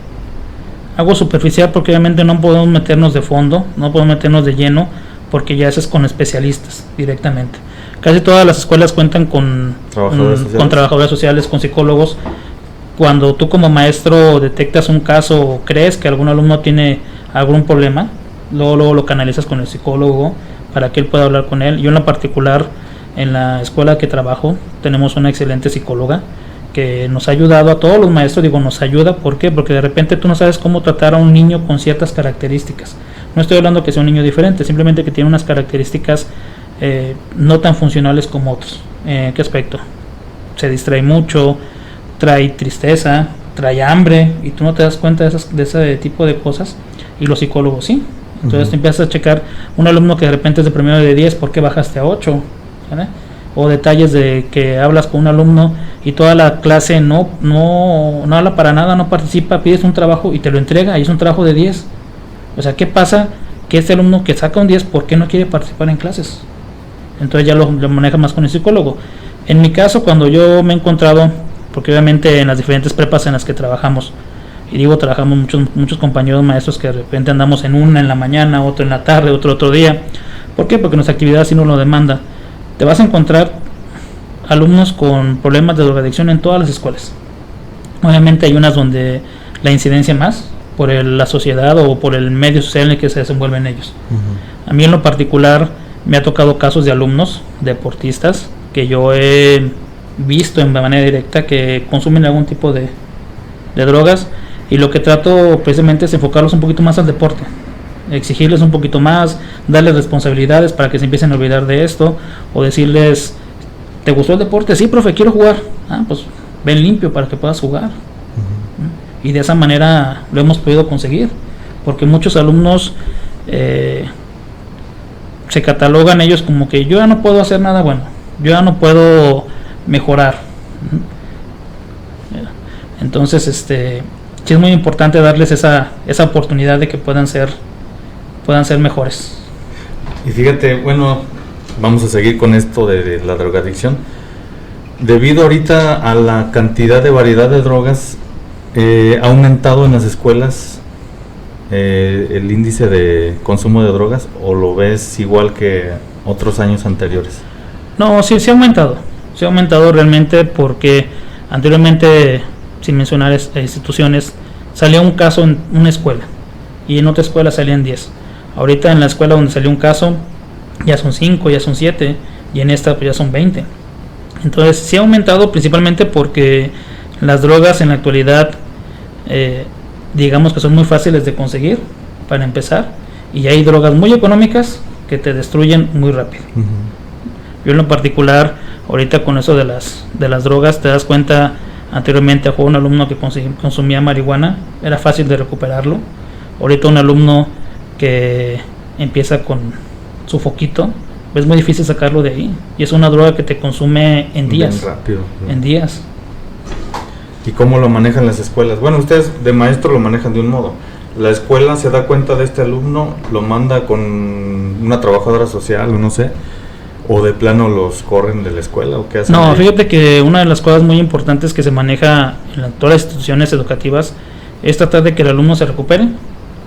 Algo superficial porque obviamente no podemos meternos de fondo, no podemos meternos de lleno, porque ya eso es con especialistas directamente. Casi todas las escuelas cuentan con trabajadores sociales, con psicólogos. Cuando tú como maestro detectas un caso o crees que algún alumno tiene algún problema, luego lo canalizas con el psicólogo para que él pueda hablar con él. Yo en lo particular, en la escuela que trabajo, tenemos una excelente psicóloga que nos ha ayudado a todos los maestros. Digo, nos ayuda, ¿por qué? Porque de repente tú no sabes cómo tratar a un niño con ciertas características. No estoy hablando que sea un niño diferente, simplemente que tiene unas características no tan funcionales como otros. ¿Qué aspecto? Se distrae mucho, trae tristeza, trae hambre, y tú no te das cuenta de ese tipo de cosas, y los psicólogos sí. Entonces te empiezas a checar un alumno que de repente es de promedio de 10, ¿por qué bajaste a 8? ¿Vale? O detalles de que hablas con un alumno y toda la clase no habla para nada, no participa, pides un trabajo y te lo entrega y es un trabajo de 10. O sea, ¿qué pasa? Que este alumno que saca un 10, ¿por qué no quiere participar en clases? Entonces ya lo maneja más con el psicólogo. En mi caso, cuando yo me he encontrado, porque obviamente en las diferentes prepas en las que trabajamos, y digo trabajamos muchos compañeros maestros que de repente andamos en la mañana, otro en la tarde, otro día. ¿Por qué? Porque nuestra actividad así nos lo demanda. Te vas a encontrar alumnos con problemas de drogadicción en todas las escuelas. Obviamente hay unas donde la incidencia más por la sociedad o por el medio social en el que se desenvuelven ellos. A mí en lo particular me ha tocado casos de alumnos deportistas que yo he visto de manera directa que consumen algún tipo de drogas, y lo que trato precisamente es enfocarlos un poquito más al deporte, exigirles un poquito más, darles responsabilidades para que se empiecen a olvidar de esto, o decirles, ¿te gustó el deporte? Sí, profe, quiero jugar. Pues ven limpio para que puedas jugar. Y de esa manera lo hemos podido conseguir, porque muchos alumnos se catalogan ellos como que yo ya no puedo hacer nada bueno, yo ya no puedo mejorar. Entonces sí es muy importante darles esa oportunidad de que puedan ser mejores. Y fíjate, bueno, vamos a seguir con esto de la drogadicción. Debido ahorita a la cantidad de variedad de drogas, ha aumentado en las escuelas el índice de consumo de drogas, o lo ves igual que otros años anteriores. No, sí, sí ha aumentado. Sí ha aumentado realmente porque anteriormente, sin mencionar instituciones, salía un caso en una escuela y en otra escuela salían 10. Ahorita en la escuela donde salió un caso ya son 5, ya son 7 y en esta pues ya son 20. Entonces sí ha aumentado principalmente porque las drogas en la actualidad digamos que son muy fáciles de conseguir para empezar, y hay drogas muy económicas que te destruyen muy rápido. Yo en lo particular ahorita con eso de las drogas te das cuenta. Anteriormente fue un alumno que consumía marihuana, era fácil de recuperarlo. Ahorita un alumno que empieza con su foquito, es muy difícil sacarlo de ahí, y es una droga que te consume en días. Bien rápido, ¿no? En días. ¿Y cómo lo manejan las escuelas? Bueno, ustedes de maestro lo manejan de un modo. La escuela se da cuenta de este alumno, lo manda con una trabajadora social o no sé, o de plano los corren de la escuela, o qué hacen. No, fíjate que una de las cosas muy importantes que se maneja en todas las instituciones educativas es tratar de que el alumno se recupere,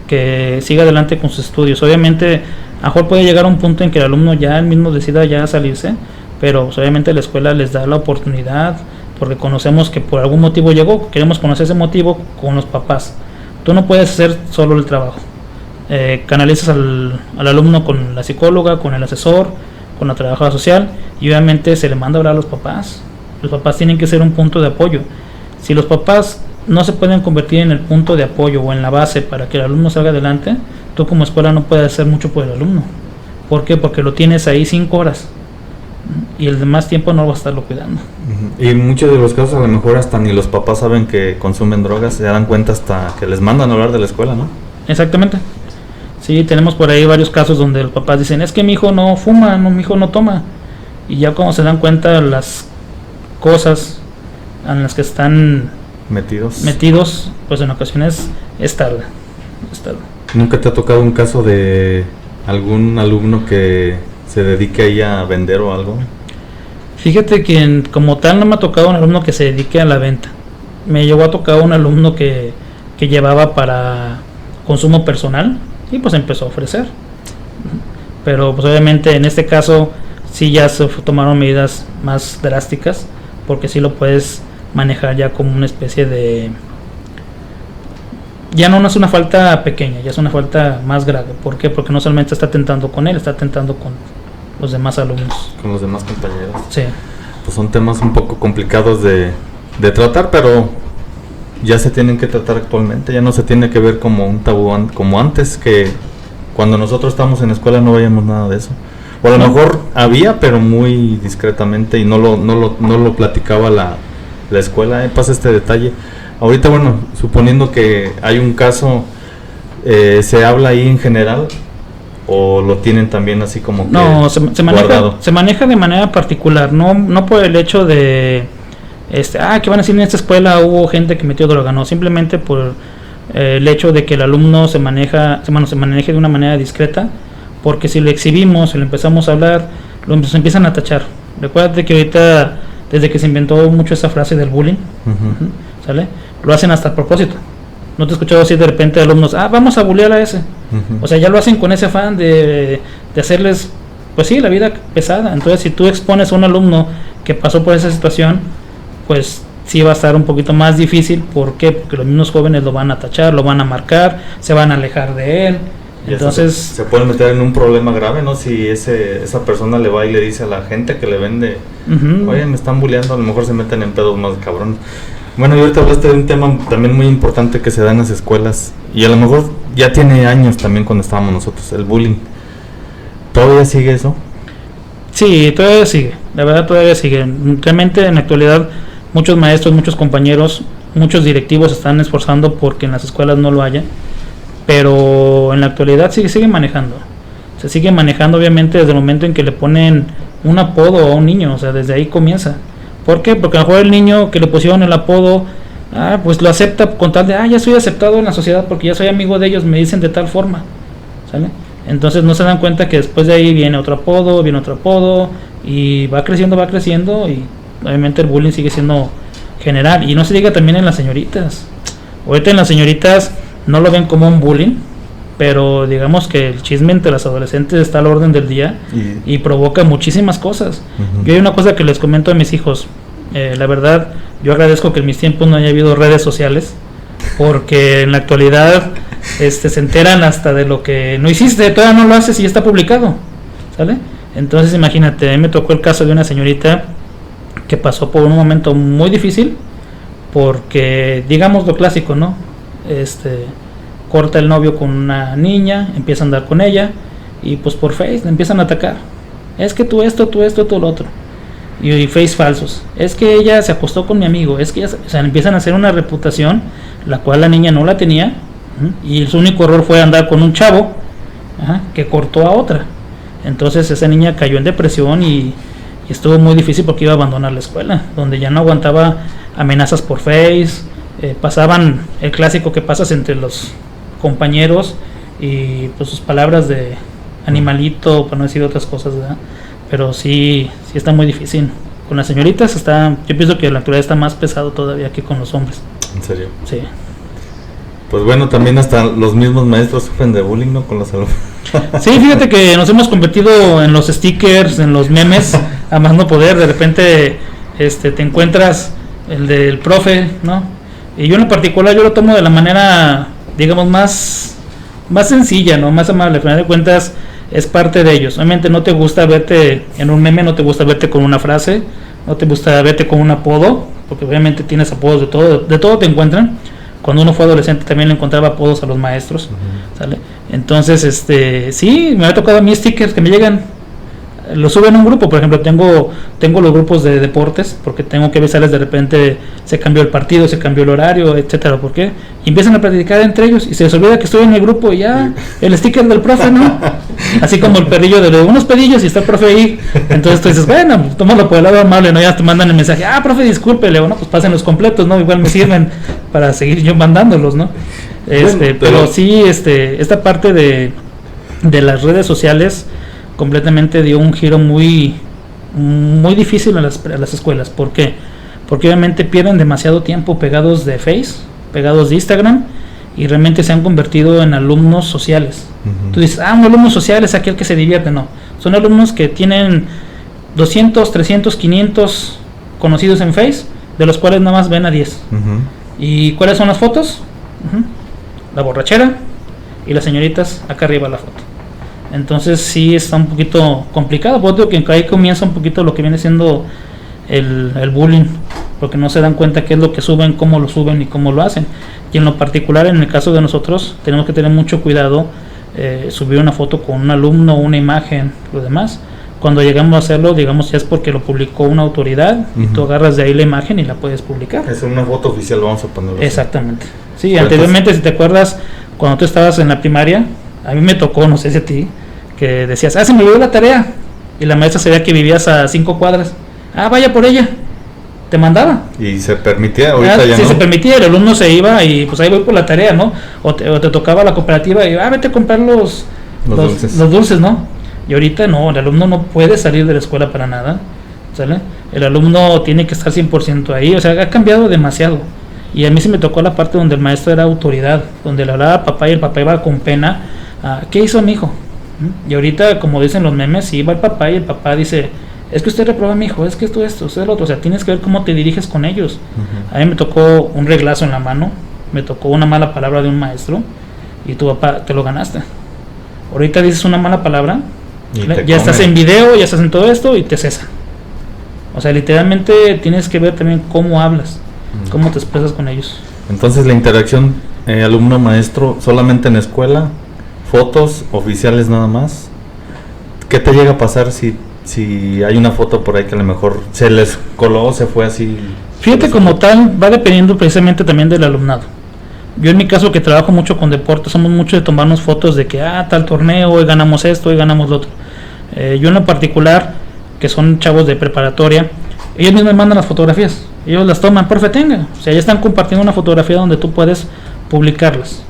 que siga adelante con sus estudios. Obviamente a lo mejor puede llegar a un punto en que el alumno ya él mismo decida ya salirse, pero pues, obviamente la escuela les da la oportunidad, porque conocemos que por algún motivo llegó, queremos conocer ese motivo con los papás. Tú no puedes hacer solo el trabajo, canalizas al alumno con la psicóloga, con el asesor, con la trabajadora social, y obviamente se le manda a hablar a los papás. Los papás tienen que ser un punto de apoyo. Si los papás no se pueden convertir en el punto de apoyo o en la base para que el alumno salga adelante, tú como escuela no puedes hacer mucho por el alumno. ¿Por qué? Porque lo tienes ahí 5 horas y el demás tiempo no va a estarlo cuidando. Y en muchos de los casos a lo mejor hasta ni los papás saben que consumen drogas, se dan cuenta hasta que les mandan a hablar de la escuela, ¿no? Exactamente. Sí, tenemos por ahí varios casos donde los papás dicen, es que mi hijo no fuma, no, mi hijo no toma. Y ya cuando se dan cuenta las cosas en las que están metidos, pues en ocasiones es tarde. ¿Nunca te ha tocado un caso de algún alumno que se dedique ahí a vender o algo? Fíjate que como tal no me ha tocado un alumno que se dedique a la venta. Me llegó a tocar un alumno que llevaba para consumo personal y pues empezó a ofrecer. Pero pues obviamente en este caso sí ya se tomaron medidas más drásticas, porque sí lo puedes manejar ya como una especie de... Ya no es una falta pequeña, ya es una falta más grave. ¿Por qué? Porque no solamente está atentando con él, está atentando con los demás alumnos. Con los demás compañeros. Sí. Pues son temas un poco complicados de tratar, pero ya se tienen que tratar actualmente. Ya no se tiene que ver como un tabú como antes, que cuando nosotros estábamos en la escuela no veíamos nada de eso. O a lo mejor había, pero muy discretamente, y no lo platicaba la escuela. Pasa este detalle. Ahorita, bueno, suponiendo que hay un caso, ¿se habla ahí en general o lo tienen también así como que no, se maneja de manera particular, no por el hecho de que van a decir en esta escuela hubo gente que metió droga, no, simplemente por el hecho de que el alumno se maneje de una manera discreta, porque si lo exhibimos, si lo empezamos a hablar, lo empiezan a tachar. Recuérdate que ahorita, desde que se inventó mucho esa frase del bullying, ¿sale? Lo hacen hasta a propósito. No te he escuchado decir de repente a alumnos, vamos a bullear a ese. O sea, ya lo hacen con ese afán de hacerles, pues sí, la vida pesada. Entonces, si tú expones a un alumno que pasó por esa situación, pues sí va a estar un poquito más difícil. ¿Por qué? Porque los mismos jóvenes lo van a tachar, lo van a marcar, se van a alejar de él. Y entonces se puede meter en un problema grave, ¿no? Si esa persona le va y le dice a la gente que le vende, oye, me están bulleando, a lo mejor se meten en pedos más cabrones. Bueno, y ahorita hablaste de un tema también muy importante que se da en las escuelas, y a lo mejor ya tiene años también cuando estábamos nosotros, el bullying. ¿Todavía sigue eso? Sí, todavía sigue, la verdad todavía sigue. Realmente en la actualidad muchos maestros, muchos compañeros, muchos directivos están esforzando porque en las escuelas no lo haya, pero en la actualidad se sigue manejando. Se sigue manejando obviamente desde el momento en que le ponen un apodo a un niño, o sea, desde ahí comienza. ¿Por qué? Porque a lo mejor el niño que le pusieron el apodo, pues lo acepta con tal de, ya soy aceptado en la sociedad porque ya soy amigo de ellos, me dicen de tal forma, ¿sale? Entonces no se dan cuenta que después de ahí viene otro apodo, y va creciendo, y obviamente el bullying sigue siendo general. Y no se diga también en las señoritas. Ahorita en las señoritas no lo ven como un bullying, pero digamos que el chisme entre las adolescentes está al orden del día y provoca muchísimas cosas. Yo hay una cosa que les comento a mis hijos, la verdad, yo agradezco que en mis tiempos no haya habido redes sociales, porque en la actualidad se enteran hasta de lo que no hiciste, todavía no lo haces y ya está publicado, ¿sale? Entonces imagínate, a mí me tocó el caso de una señorita que pasó por un momento muy difícil, porque digamos lo clásico, ¿no? Corta el novio con una niña, empieza a andar con ella y pues por Face le empiezan a atacar. Es que tú esto, lo otro. Y Face falsos. Es que ella se acostó con mi amigo. Es que ella, o sea, empiezan a hacer una reputación la cual la niña no la tenía, y su único error fue andar con un chavo que cortó a otra. Entonces esa niña cayó en depresión y estuvo muy difícil porque iba a abandonar la escuela, donde ya no aguantaba amenazas por Face. Pasaban el clásico que pasas entre los compañeros y pues sus palabras de animalito, para no decir otras cosas, ¿verdad? Pero sí está muy difícil. Con las señoritas yo pienso que la actualidad está más pesado todavía que con los hombres. ¿En serio? Sí. Pues bueno, también hasta los mismos maestros sufren de bullying, ¿no? Con los alumnos. Sí, fíjate que nos hemos convertido en los stickers, en los memes, a más no poder. De repente te encuentras el del profe, ¿no? Y yo en lo particular, yo lo tomo de la manera, digamos, más sencilla, ¿no? Más amable. Al final de cuentas, es parte de ellos. Obviamente no te gusta verte en un meme, no te gusta verte con una frase, no te gusta verte con un apodo, porque obviamente tienes apodos de todo te encuentran. Cuando uno fue adolescente también le encontraba apodos a los maestros, ¿sale? Entonces, sí, me ha tocado a mí stickers que me llegan, lo suben a un grupo. Por ejemplo, tengo los grupos de deportes, porque tengo que avisarles de repente se cambió el partido, se cambió el horario, etcétera. ¿Por qué? Y empiezan a platicar entre ellos y se les olvida que estoy en el grupo y ya el sticker del profe, ¿no? Así como el perrillo de unos pedillos y está el profe ahí. Entonces tú dices, bueno, tómalo por el lado amable, ¿no? Ya te mandan el mensaje, profe, disculpe, Leo, no, pues pasen los completos, ¿no? Igual me sirven para seguir yo mandándolos, ¿no? Pero sí, esta parte de las redes sociales completamente dio un giro muy difícil a las escuelas. ¿Por qué? Porque obviamente pierden demasiado tiempo pegados de Face, pegados de Instagram, y realmente se han convertido en alumnos sociales. Tú dices, un alumno social es aquel que se divierte. No, son alumnos que tienen 200, 300, 500 conocidos en Face, de los cuales nada más ven a 10. ¿Y cuáles son las fotos? La borrachera y las señoritas acá arriba la foto. Entonces sí está un poquito complicado, porque ahí comienza un poquito lo que viene siendo el bullying, porque no se dan cuenta qué es lo que suben, cómo lo suben y cómo lo hacen. Y en lo particular, en el caso de nosotros, tenemos que tener mucho cuidado, subir una foto con un alumno, una imagen, lo demás. Cuando llegamos a hacerlo, digamos, ya es porque lo publicó una autoridad, y tú agarras de ahí la imagen y la puedes publicar. Es una foto oficial, vamos a ponerlo. Exactamente. Sí, anteriormente, si te acuerdas, cuando tú estabas en la primaria, a mí me tocó, no sé si a ti, que decías, se me olvidó la tarea, y la maestra sabía que vivías a 5 cuadras. Vaya por ella. Te mandaba. Y se permitía, ahorita ya sí, no. Se permitía, el alumno se iba y pues ahí voy por la tarea, ¿no? O te tocaba la cooperativa y vete a comprar los dulces, ¿no? Y ahorita no, el alumno no puede salir de la escuela para nada, ¿sale? El alumno tiene que estar 100% ahí, o sea, ha cambiado demasiado. Y a mí sí me tocó la parte donde el maestro era autoridad, donde le hablaba a papá y el papá iba con pena, ¿qué hizo mi hijo? Y ahorita, como dicen los memes, sí va el papá y el papá dice, es que usted reproba a mi hijo, es que esto, usted lo otro. O sea, tienes que ver cómo te diriges con ellos. A mí me tocó un reglazo en la mano, me tocó una mala palabra de un maestro y tu papá te lo ganaste. Ahorita dices una mala palabra, ya estás en video, ya estás en todo esto y te cesa. O sea, literalmente tienes que ver también cómo hablas, cómo te expresas con ellos. Entonces la interacción alumno-maestro solamente en la escuela, fotos oficiales nada más. ¿Qué te llega a pasar si hay una foto por ahí que a lo mejor se les coló, se fue así? Fíjate, como tal, va dependiendo precisamente también del alumnado. Yo en mi caso, que trabajo mucho con deportes, somos mucho de tomarnos fotos de que tal torneo, hoy ganamos esto, hoy ganamos lo otro. Yo en lo particular, que son chavos de preparatoria, ellos mismos me mandan las fotografías, ellos las toman, profe, tenga. O sea, ya están compartiendo una fotografía donde tú puedes publicarlas.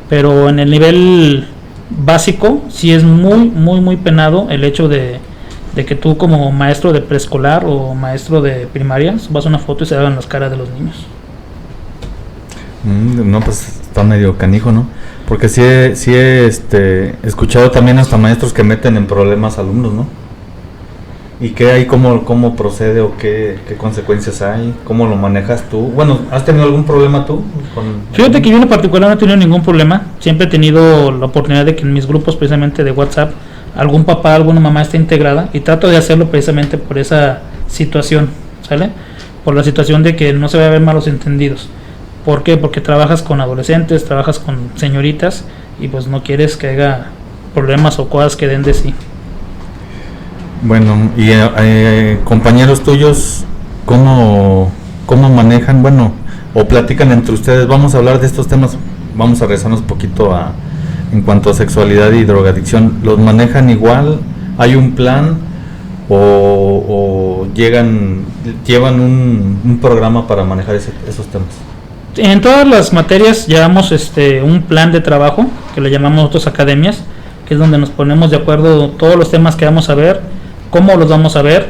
Pero en el nivel básico sí es muy penado el hecho de que tú, como maestro de preescolar o maestro de primaria, subas una foto y se hagan las caras de los niños. No, pues está medio canijo, ¿no? Porque sí he escuchado también hasta maestros que meten en problemas alumnos, ¿no? ¿Y qué hay? ¿Cómo procede o qué consecuencias hay? ¿Cómo lo manejas tú? Bueno, ¿has tenido algún problema tú? Fíjate que yo en particular no he tenido ningún problema. Siempre he tenido la oportunidad de que en mis grupos precisamente de WhatsApp algún papá, alguna mamá esté integrada, y trato de hacerlo precisamente por esa situación, ¿sale? Por la situación de que no se vaya a ver malos entendidos. ¿Por qué? Porque trabajas con adolescentes, trabajas con señoritas y pues no quieres que haya problemas o cosas que den de sí. Bueno, y compañeros tuyos, ¿cómo manejan, bueno, o platican entre ustedes? Vamos a hablar de estos temas, vamos a regresarnos un poquito en cuanto a sexualidad y drogadicción. ¿Los manejan igual? ¿Hay un plan? ¿O llevan un programa para manejar esos temas? En todas las materias llevamos un plan de trabajo que le llamamos nosotros academias, que es donde nos ponemos de acuerdo todos los temas que vamos a ver, cómo los vamos a ver,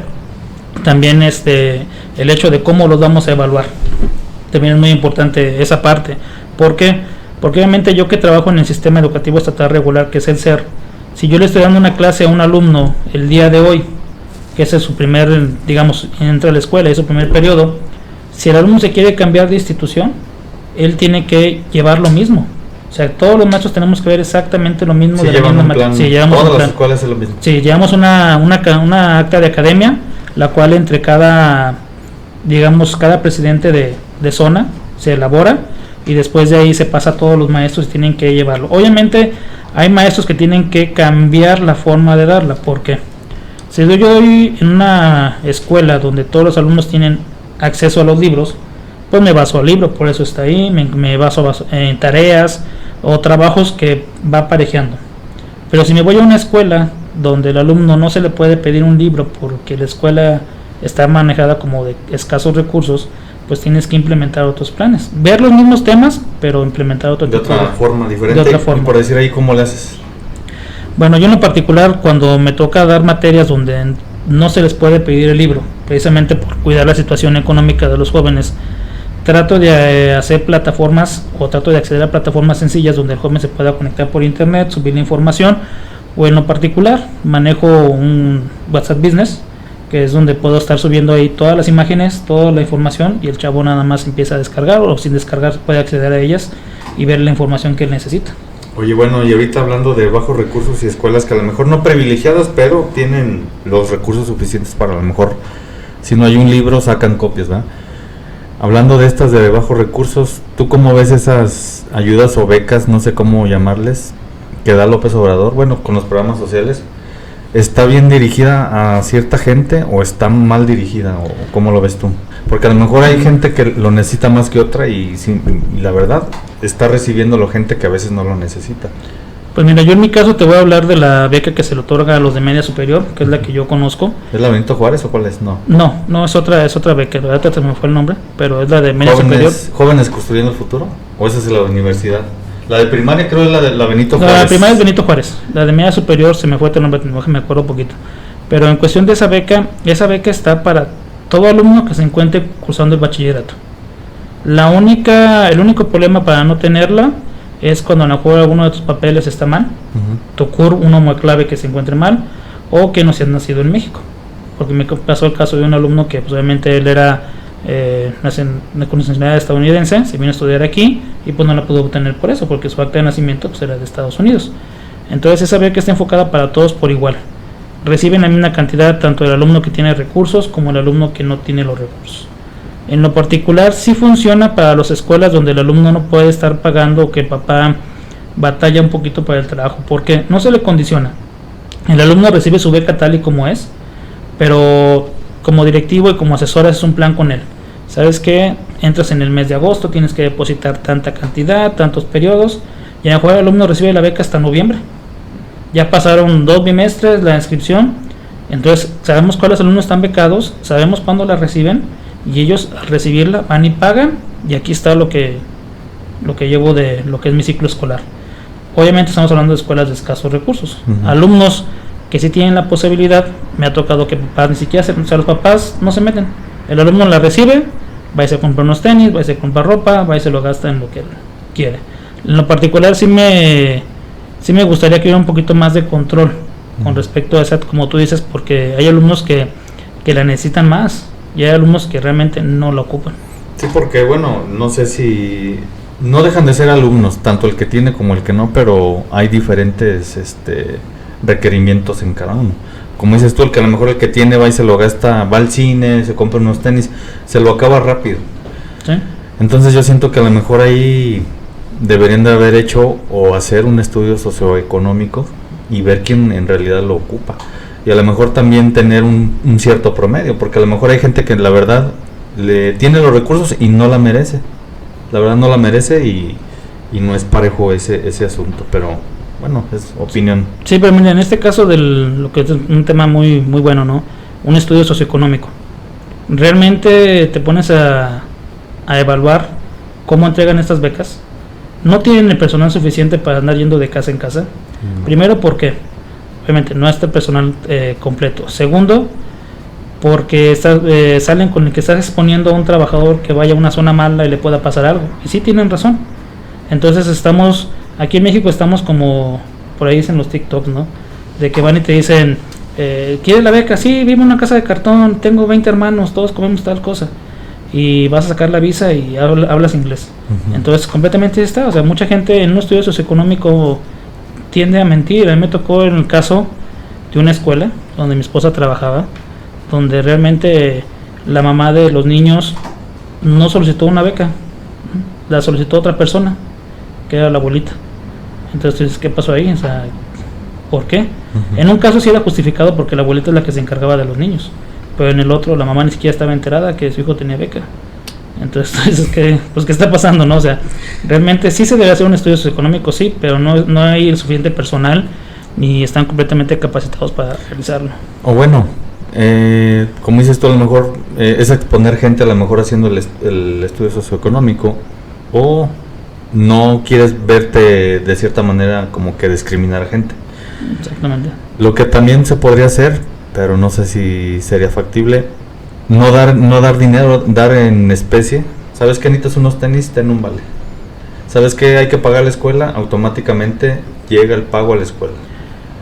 también el hecho de cómo los vamos a evaluar. También es muy importante esa parte. ¿Por qué? Porque obviamente yo que trabajo en el sistema educativo estatal regular, que es el SER, si yo le estoy dando una clase a un alumno el día de hoy, que ese es su primer, digamos, entra a la escuela, es su primer periodo, si el alumno se quiere cambiar de institución, él tiene que llevar lo mismo. O sea, todos los maestros tenemos que ver exactamente lo mismo. Si llevan un plan, todas las escuelas es lo mismo. Sí, llevamos una acta de academia, la cual entre cada presidente de zona se elabora, y después de ahí se pasa a todos los maestros y tienen que llevarlo. Obviamente hay maestros que tienen que cambiar la forma de darla. ¿Por qué? Si yo doy en una escuela donde todos los alumnos tienen acceso a los libros, pues me baso al libro, por eso está ahí, me baso en tareas o trabajos que va aparejando. Pero si me voy a una escuela donde el alumno no se le puede pedir un libro porque la escuela está manejada como de escasos recursos, pues tienes que implementar otros planes, ver los mismos temas, pero implementar otro tipo de forma diferente. De otra forma. Y por decir ahí, ¿cómo le haces? Bueno, yo en lo particular, cuando me toca dar materias donde no se les puede pedir el libro, precisamente por cuidar la situación económica de los jóvenes, trato de hacer plataformas o trato de acceder a plataformas sencillas donde el joven se pueda conectar por internet, subir la información, o en lo particular manejo un WhatsApp Business, que es donde puedo estar subiendo ahí todas las imágenes, toda la información, y el chavo nada más empieza a descargar, o sin descargar puede acceder a ellas y ver la información que él necesita. Oye, bueno, y ahorita hablando de bajos recursos y escuelas que a lo mejor no privilegiadas, pero tienen los recursos suficientes para a lo mejor, si no hay un libro, sacan copias, ¿verdad? Hablando de estas de bajos recursos, ¿tú cómo ves esas ayudas o becas, no sé cómo llamarles, que da López Obrador, bueno, con los programas sociales? ¿Está bien dirigida a cierta gente o está mal dirigida, o cómo lo ves tú? Porque a lo mejor hay gente que lo necesita más que otra y la verdad está recibiendo la gente que a veces no lo necesita. Pues mira, yo en mi caso te voy a hablar de la beca que se le otorga a los de media superior, que es la que yo conozco. ¿Es la Benito Juárez o cuál es? No, es otra beca, la verdad se me fue el nombre, pero es la de media superior. ¿Jóvenes construyendo el futuro? ¿O esa es la universidad? La de primaria creo es la de la Benito Juárez. La de primaria es Benito Juárez, la de media superior se me fue el nombre, me acuerdo un poquito. Pero en cuestión de esa beca está para todo alumno que se encuentre cursando el bachillerato. El único problema para no tenerla es cuando a lo mejor alguno de tus papeles está mal, tu CUR, uno muy clave que se encuentre mal, o que no se ha nacido en México. Porque me pasó el caso de un alumno que pues, obviamente él era con nacionalidad estadounidense, se vino a estudiar aquí y pues no la pudo obtener por eso, porque su acta de nacimiento pues, era de Estados Unidos. Entonces esa beca está enfocada para todos por igual. Reciben la misma cantidad tanto el alumno que tiene recursos como el alumno que no tiene los recursos. En lo particular sí funciona para las escuelas donde el alumno no puede estar pagando o que el papá batalla un poquito para el trabajo, porque no se le condiciona. El alumno recibe su beca tal y como es, pero como directivo y como asesor haces un plan con él. ¿Sabes qué? Entras en el mes de agosto, tienes que depositar tanta cantidad, tantos periodos, y a lo mejor el alumno recibe la beca hasta noviembre. Ya pasaron 2 bimestres la inscripción, entonces sabemos cuáles alumnos están becados, sabemos cuándo la reciben, y ellos al recibirla van y pagan, y aquí está lo que llevo de lo que es mi ciclo escolar. Obviamente estamos hablando de escuelas de escasos recursos. Alumnos que sí tienen la posibilidad, me ha tocado que papás ni siquiera los papás no se meten. El alumno la recibe, va y se compra unos tenis, va y se compra ropa, va y se lo gasta en lo que él quiere. En lo particular sí me gustaría que hubiera un poquito más de control con respecto a esa, como tú dices, porque hay alumnos que la necesitan más y hay alumnos que realmente no la ocupan. Sí, porque bueno, no sé si no dejan de ser alumnos, tanto el que tiene como el que no, pero hay diferentes requerimientos en cada uno. Como dices tú, el que a lo mejor el que tiene va y se lo gasta, va al cine, se compra unos tenis, se lo acaba rápido. ¿Sí? Entonces yo siento que a lo mejor ahí deberían de haber hecho o hacer un estudio socioeconómico y ver quién en realidad lo ocupa. Y a lo mejor también tener un cierto promedio, porque a lo mejor hay gente que la verdad le tiene los recursos y no la merece. La verdad no la merece y no es parejo ese asunto, pero bueno, es opinión. Sí, pero mira, en este caso lo que es un tema muy muy bueno, ¿no? Un estudio socioeconómico. Realmente te pones a evaluar cómo entregan estas becas. No tienen el personal suficiente para andar yendo de casa en casa. Primero, porque obviamente no está el personal completo. Segundo, porque salen con el que estás exponiendo a un trabajador que vaya a una zona mala y le pueda pasar algo. Y sí tienen razón. Entonces aquí en México estamos como, por ahí dicen los TikToks, ¿no? De que van y te dicen, ¿quieres la beca? Sí, vivo en una casa de cartón, tengo 20 hermanos, todos comemos tal cosa. Y vas a sacar la visa y hablas inglés. Entonces completamente está. O sea, mucha gente en un estudio socioeconómico tiende a mentir. A mí me tocó en el caso de una escuela donde mi esposa trabajaba, donde realmente la mamá de los niños no solicitó una beca, la solicitó otra persona, que era la abuelita. Entonces, ¿qué pasó ahí? O sea, ¿por qué? En un caso sí era justificado porque la abuelita es la que se encargaba de los niños, pero en el otro la mamá ni siquiera estaba enterada que su hijo tenía beca. Entonces, ¿qué está pasando, no? O sea, realmente sí se debe hacer un estudio socioeconómico, sí, pero no hay el suficiente personal ni están completamente capacitados para realizarlo. O bueno, como dices tú, a lo mejor es exponer gente a lo mejor haciendo el estudio socioeconómico, o no quieres verte de cierta manera como que discriminar a gente. Exactamente. Lo que también se podría hacer, pero no sé si sería factible, no dar dinero, dar en especie. ¿Sabes que necesitas unos tenis? Ten un vale. ¿Sabes que hay que pagar la escuela? Automáticamente llega el pago a la escuela.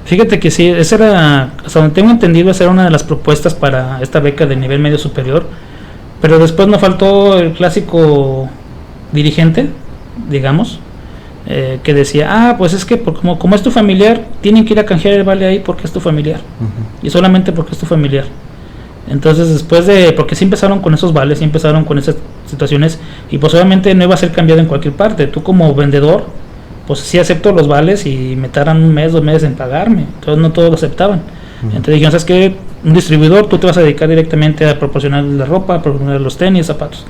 Fíjate que sí, esa era, hasta donde tengo entendido, esa era una de las propuestas para esta beca de nivel medio superior, pero después nos faltó el clásico dirigente, digamos, que decía, pues es que como es tu familiar, tienen que ir a canjear el vale ahí porque es tu familiar, y solamente porque es tu familiar. Entonces después porque sí empezaron con esos vales, sí empezaron con esas situaciones, y pues obviamente no iba a ser cambiado en cualquier parte. Tú como vendedor, pues sí acepto los vales y me tardan 1 mes, 2 meses en pagarme. Entonces no todos lo aceptaban. Entonces dijeron, ¿sabes qué? Un distribuidor, tú te vas a dedicar directamente a proporcionar la ropa, a proporcionar los tenis, zapatos.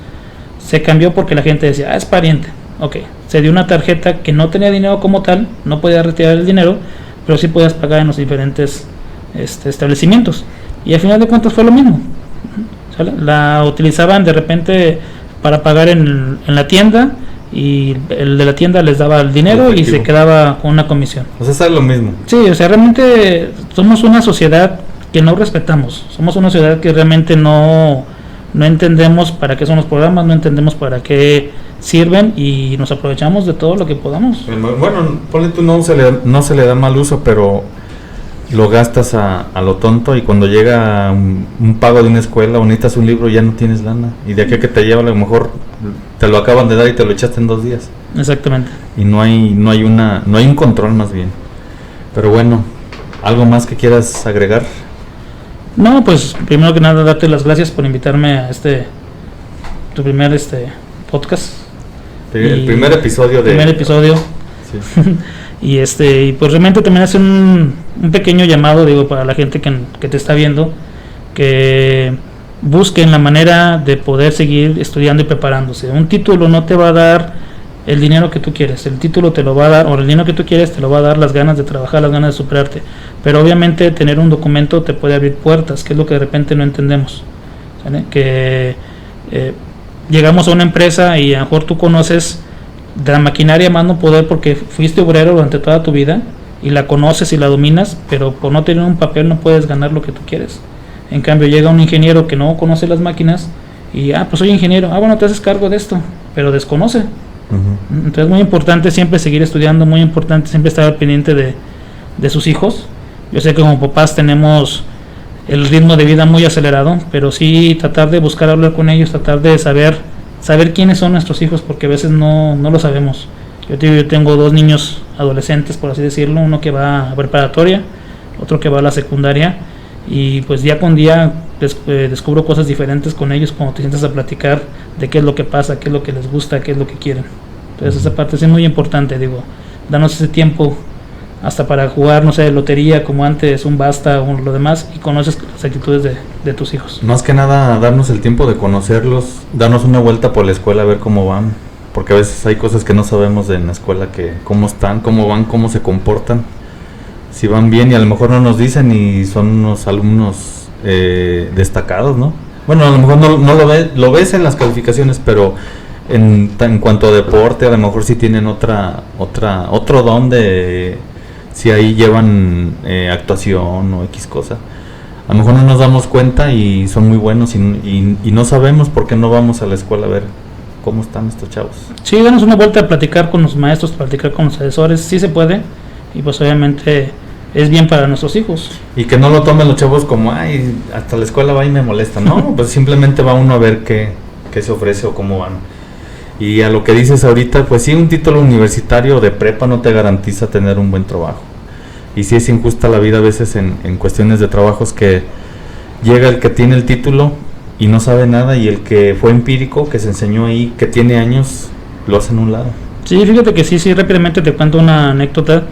Se cambió porque la gente decía, es pariente. Ok, se dio una tarjeta que no tenía dinero como tal, no podía retirar el dinero, pero sí podías pagar en los diferentes establecimientos. Y al final de cuentas fue lo mismo. ¿Sale? La utilizaban de repente para pagar en la tienda, y el de la tienda les daba el dinero y se quedaba con una comisión. O sea, es lo mismo. Sí, o sea, realmente somos una sociedad que no respetamos. Somos una sociedad que realmente no entendemos para qué son los programas, no entendemos para qué sirven, y nos aprovechamos de todo lo que podamos. Bueno, ponle tú, no se le da mal uso, pero lo gastas a lo tonto, y cuando llega un pago de una escuela o necesitas un libro, ya no tienes lana, y de aquí a que te lleva a lo mejor te lo acaban de dar y te lo echaste en 2 días. Exactamente. Y no hay un control, más bien. Pero bueno, ¿algo más que quieras agregar? No, pues primero que nada darte las gracias por invitarme a tu primer podcast. El primer episodio Sí. Y pues realmente también hace un pequeño llamado, digo, para la gente que te está viendo, que busquen la manera de poder seguir estudiando y preparándose. Un título no te va a dar el dinero que tú quieres, el título te lo va a dar, o el dinero que tú quieres te lo va a dar las ganas de trabajar, las ganas de superarte, pero obviamente tener un documento te puede abrir puertas, que es lo que de repente no entendemos. ¿Sale? Que llegamos a una empresa y a lo mejor tú conoces de la maquinaria más no poder porque fuiste obrero durante toda tu vida y la conoces y la dominas, pero por no tener un papel no puedes ganar lo que tú quieres. En cambio llega un ingeniero que no conoce las máquinas y, pues soy ingeniero, bueno, te haces cargo de esto, pero desconoce. Entonces necesitas un título, Entonces muy importante siempre seguir estudiando, muy importante siempre estar al pendiente de sus hijos. Yo sé que como papás tenemos el ritmo de vida muy acelerado, pero sí tratar de buscar hablar con ellos, tratar de saber quiénes son nuestros hijos, porque a veces no lo sabemos. Yo tengo 2 niños adolescentes, por así decirlo, uno que va a preparatoria, otro que va a la secundaria, y pues día con día descubro cosas diferentes con ellos cuando te sientas a platicar de qué es lo que pasa, qué es lo que les gusta, qué es lo que quieren. Entonces esa parte sí es muy importante, danos ese tiempo hasta para jugar, no sé, lotería como antes, un basta o lo demás, y conoces las actitudes de tus hijos. Más que nada darnos el tiempo de conocerlos, darnos una vuelta por la escuela a ver cómo van, porque a veces hay cosas que no sabemos en la escuela, que cómo están, cómo van, cómo se comportan, si van bien, y a lo mejor no nos dicen y son unos alumnos destacados, ¿no? Bueno, a lo mejor no lo ves en las calificaciones, pero en cuanto a deporte, a lo mejor sí tienen otro don de si ahí llevan actuación o X cosa. A lo mejor no nos damos cuenta y son muy buenos y no sabemos por qué no vamos a la escuela a ver cómo están estos chavos. Sí, danos una vuelta a platicar con los maestros, platicar con los asesores, sí se puede, y pues obviamente es bien para nuestros hijos. Y que no lo tomen los chavos como, ay, hasta la escuela va y me molesta. No, pues simplemente va uno a ver qué se ofrece o cómo van. Y a lo que dices ahorita, pues sí, un título universitario de prepa no te garantiza tener un buen trabajo. Y sí es injusta la vida a veces en cuestiones de trabajos, que llega el que tiene el título y no sabe nada, y el que fue empírico, que se enseñó ahí, que tiene años, lo hacen a un lado. Sí, fíjate que sí, rápidamente te cuento una anécdota.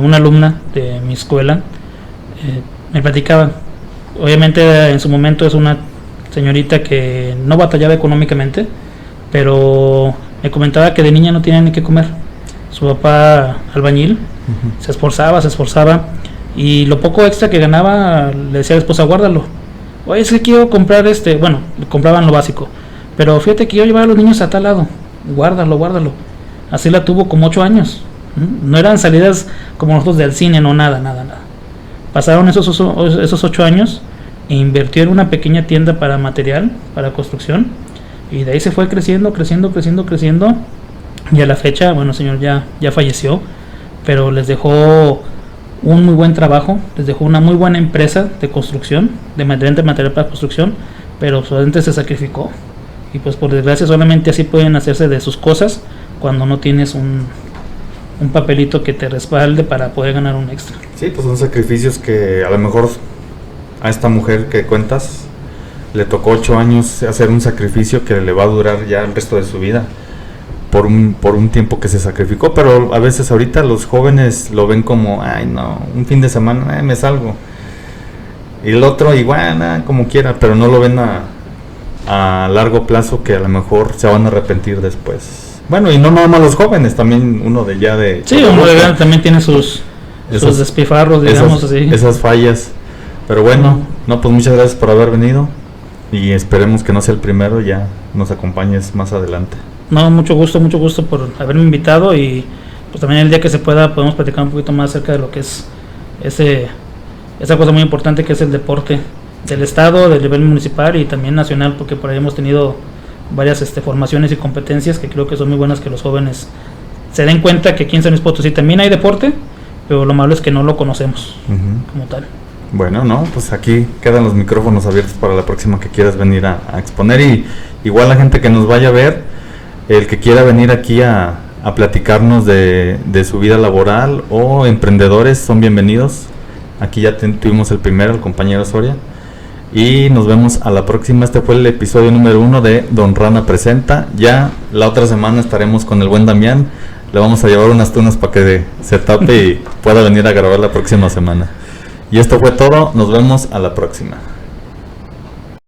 Una alumna de mi escuela me platicaba, obviamente en su momento es una señorita que no batallaba económicamente, pero me comentaba que de niña no tenía ni qué comer. Su papá, albañil, se esforzaba, y lo poco extra que ganaba le decía a la esposa, guárdalo. Oye, es que quiero comprar bueno, compraban lo básico, pero fíjate que quiero llevar a los niños a tal lado, guárdalo. Así la tuvo como 8 años. No eran salidas como nosotros del cine, no, nada. Pasaron esos 8 años e invirtió en una pequeña tienda para material, para construcción, y de ahí se fue creciendo, y a la fecha, bueno, el señor ya falleció, pero les dejó un muy buen trabajo, les dejó una muy buena empresa de construcción, de material para construcción, pero solamente se sacrificó, y pues por desgracia solamente así pueden hacerse de sus cosas cuando no tienes un papelito que te respalde para poder ganar un extra. Sí, pues son sacrificios que a lo mejor a esta mujer que cuentas le tocó 8 años hacer un sacrificio que le va a durar ya el resto de su vida por un tiempo que se sacrificó, pero a veces ahorita los jóvenes lo ven como, ay no, un fin de semana me salgo, y el otro igual, como quiera, pero no lo ven a largo plazo, que a lo mejor se van a arrepentir después. Bueno, y no nada más los jóvenes, también uno de ya de... Sí, uno de edad también tiene sus despifarros, digamos así. Esas fallas. Pero bueno, no, pues muchas gracias por haber venido, y esperemos que no sea el primero, ya nos acompañes más adelante. No, mucho gusto por haberme invitado, y pues también el día que se pueda podemos platicar un poquito más acerca de lo que es esa cosa muy importante que es el deporte del estado, del nivel municipal y también nacional, porque por ahí hemos tenido varias formaciones y competencias que creo que son muy buenas, que los jóvenes se den cuenta que aquí en San Luis Potosí también hay deporte, pero lo malo es que no lo conocemos como tal. Bueno, no, pues aquí quedan los micrófonos abiertos para la próxima que quieras venir a exponer, y igual la gente que nos vaya a ver, el que quiera venir aquí a platicarnos de su vida laboral o emprendedores, son bienvenidos. Aquí ya tuvimos el primero, el compañero Soria. Y nos vemos a la próxima. Este fue el episodio número 1 de Don Rana Presenta. Ya la otra semana estaremos con el buen Damián. Le vamos a llevar unas tunas para que se tape y pueda venir a grabar la próxima semana. Y esto fue todo. Nos vemos a la próxima.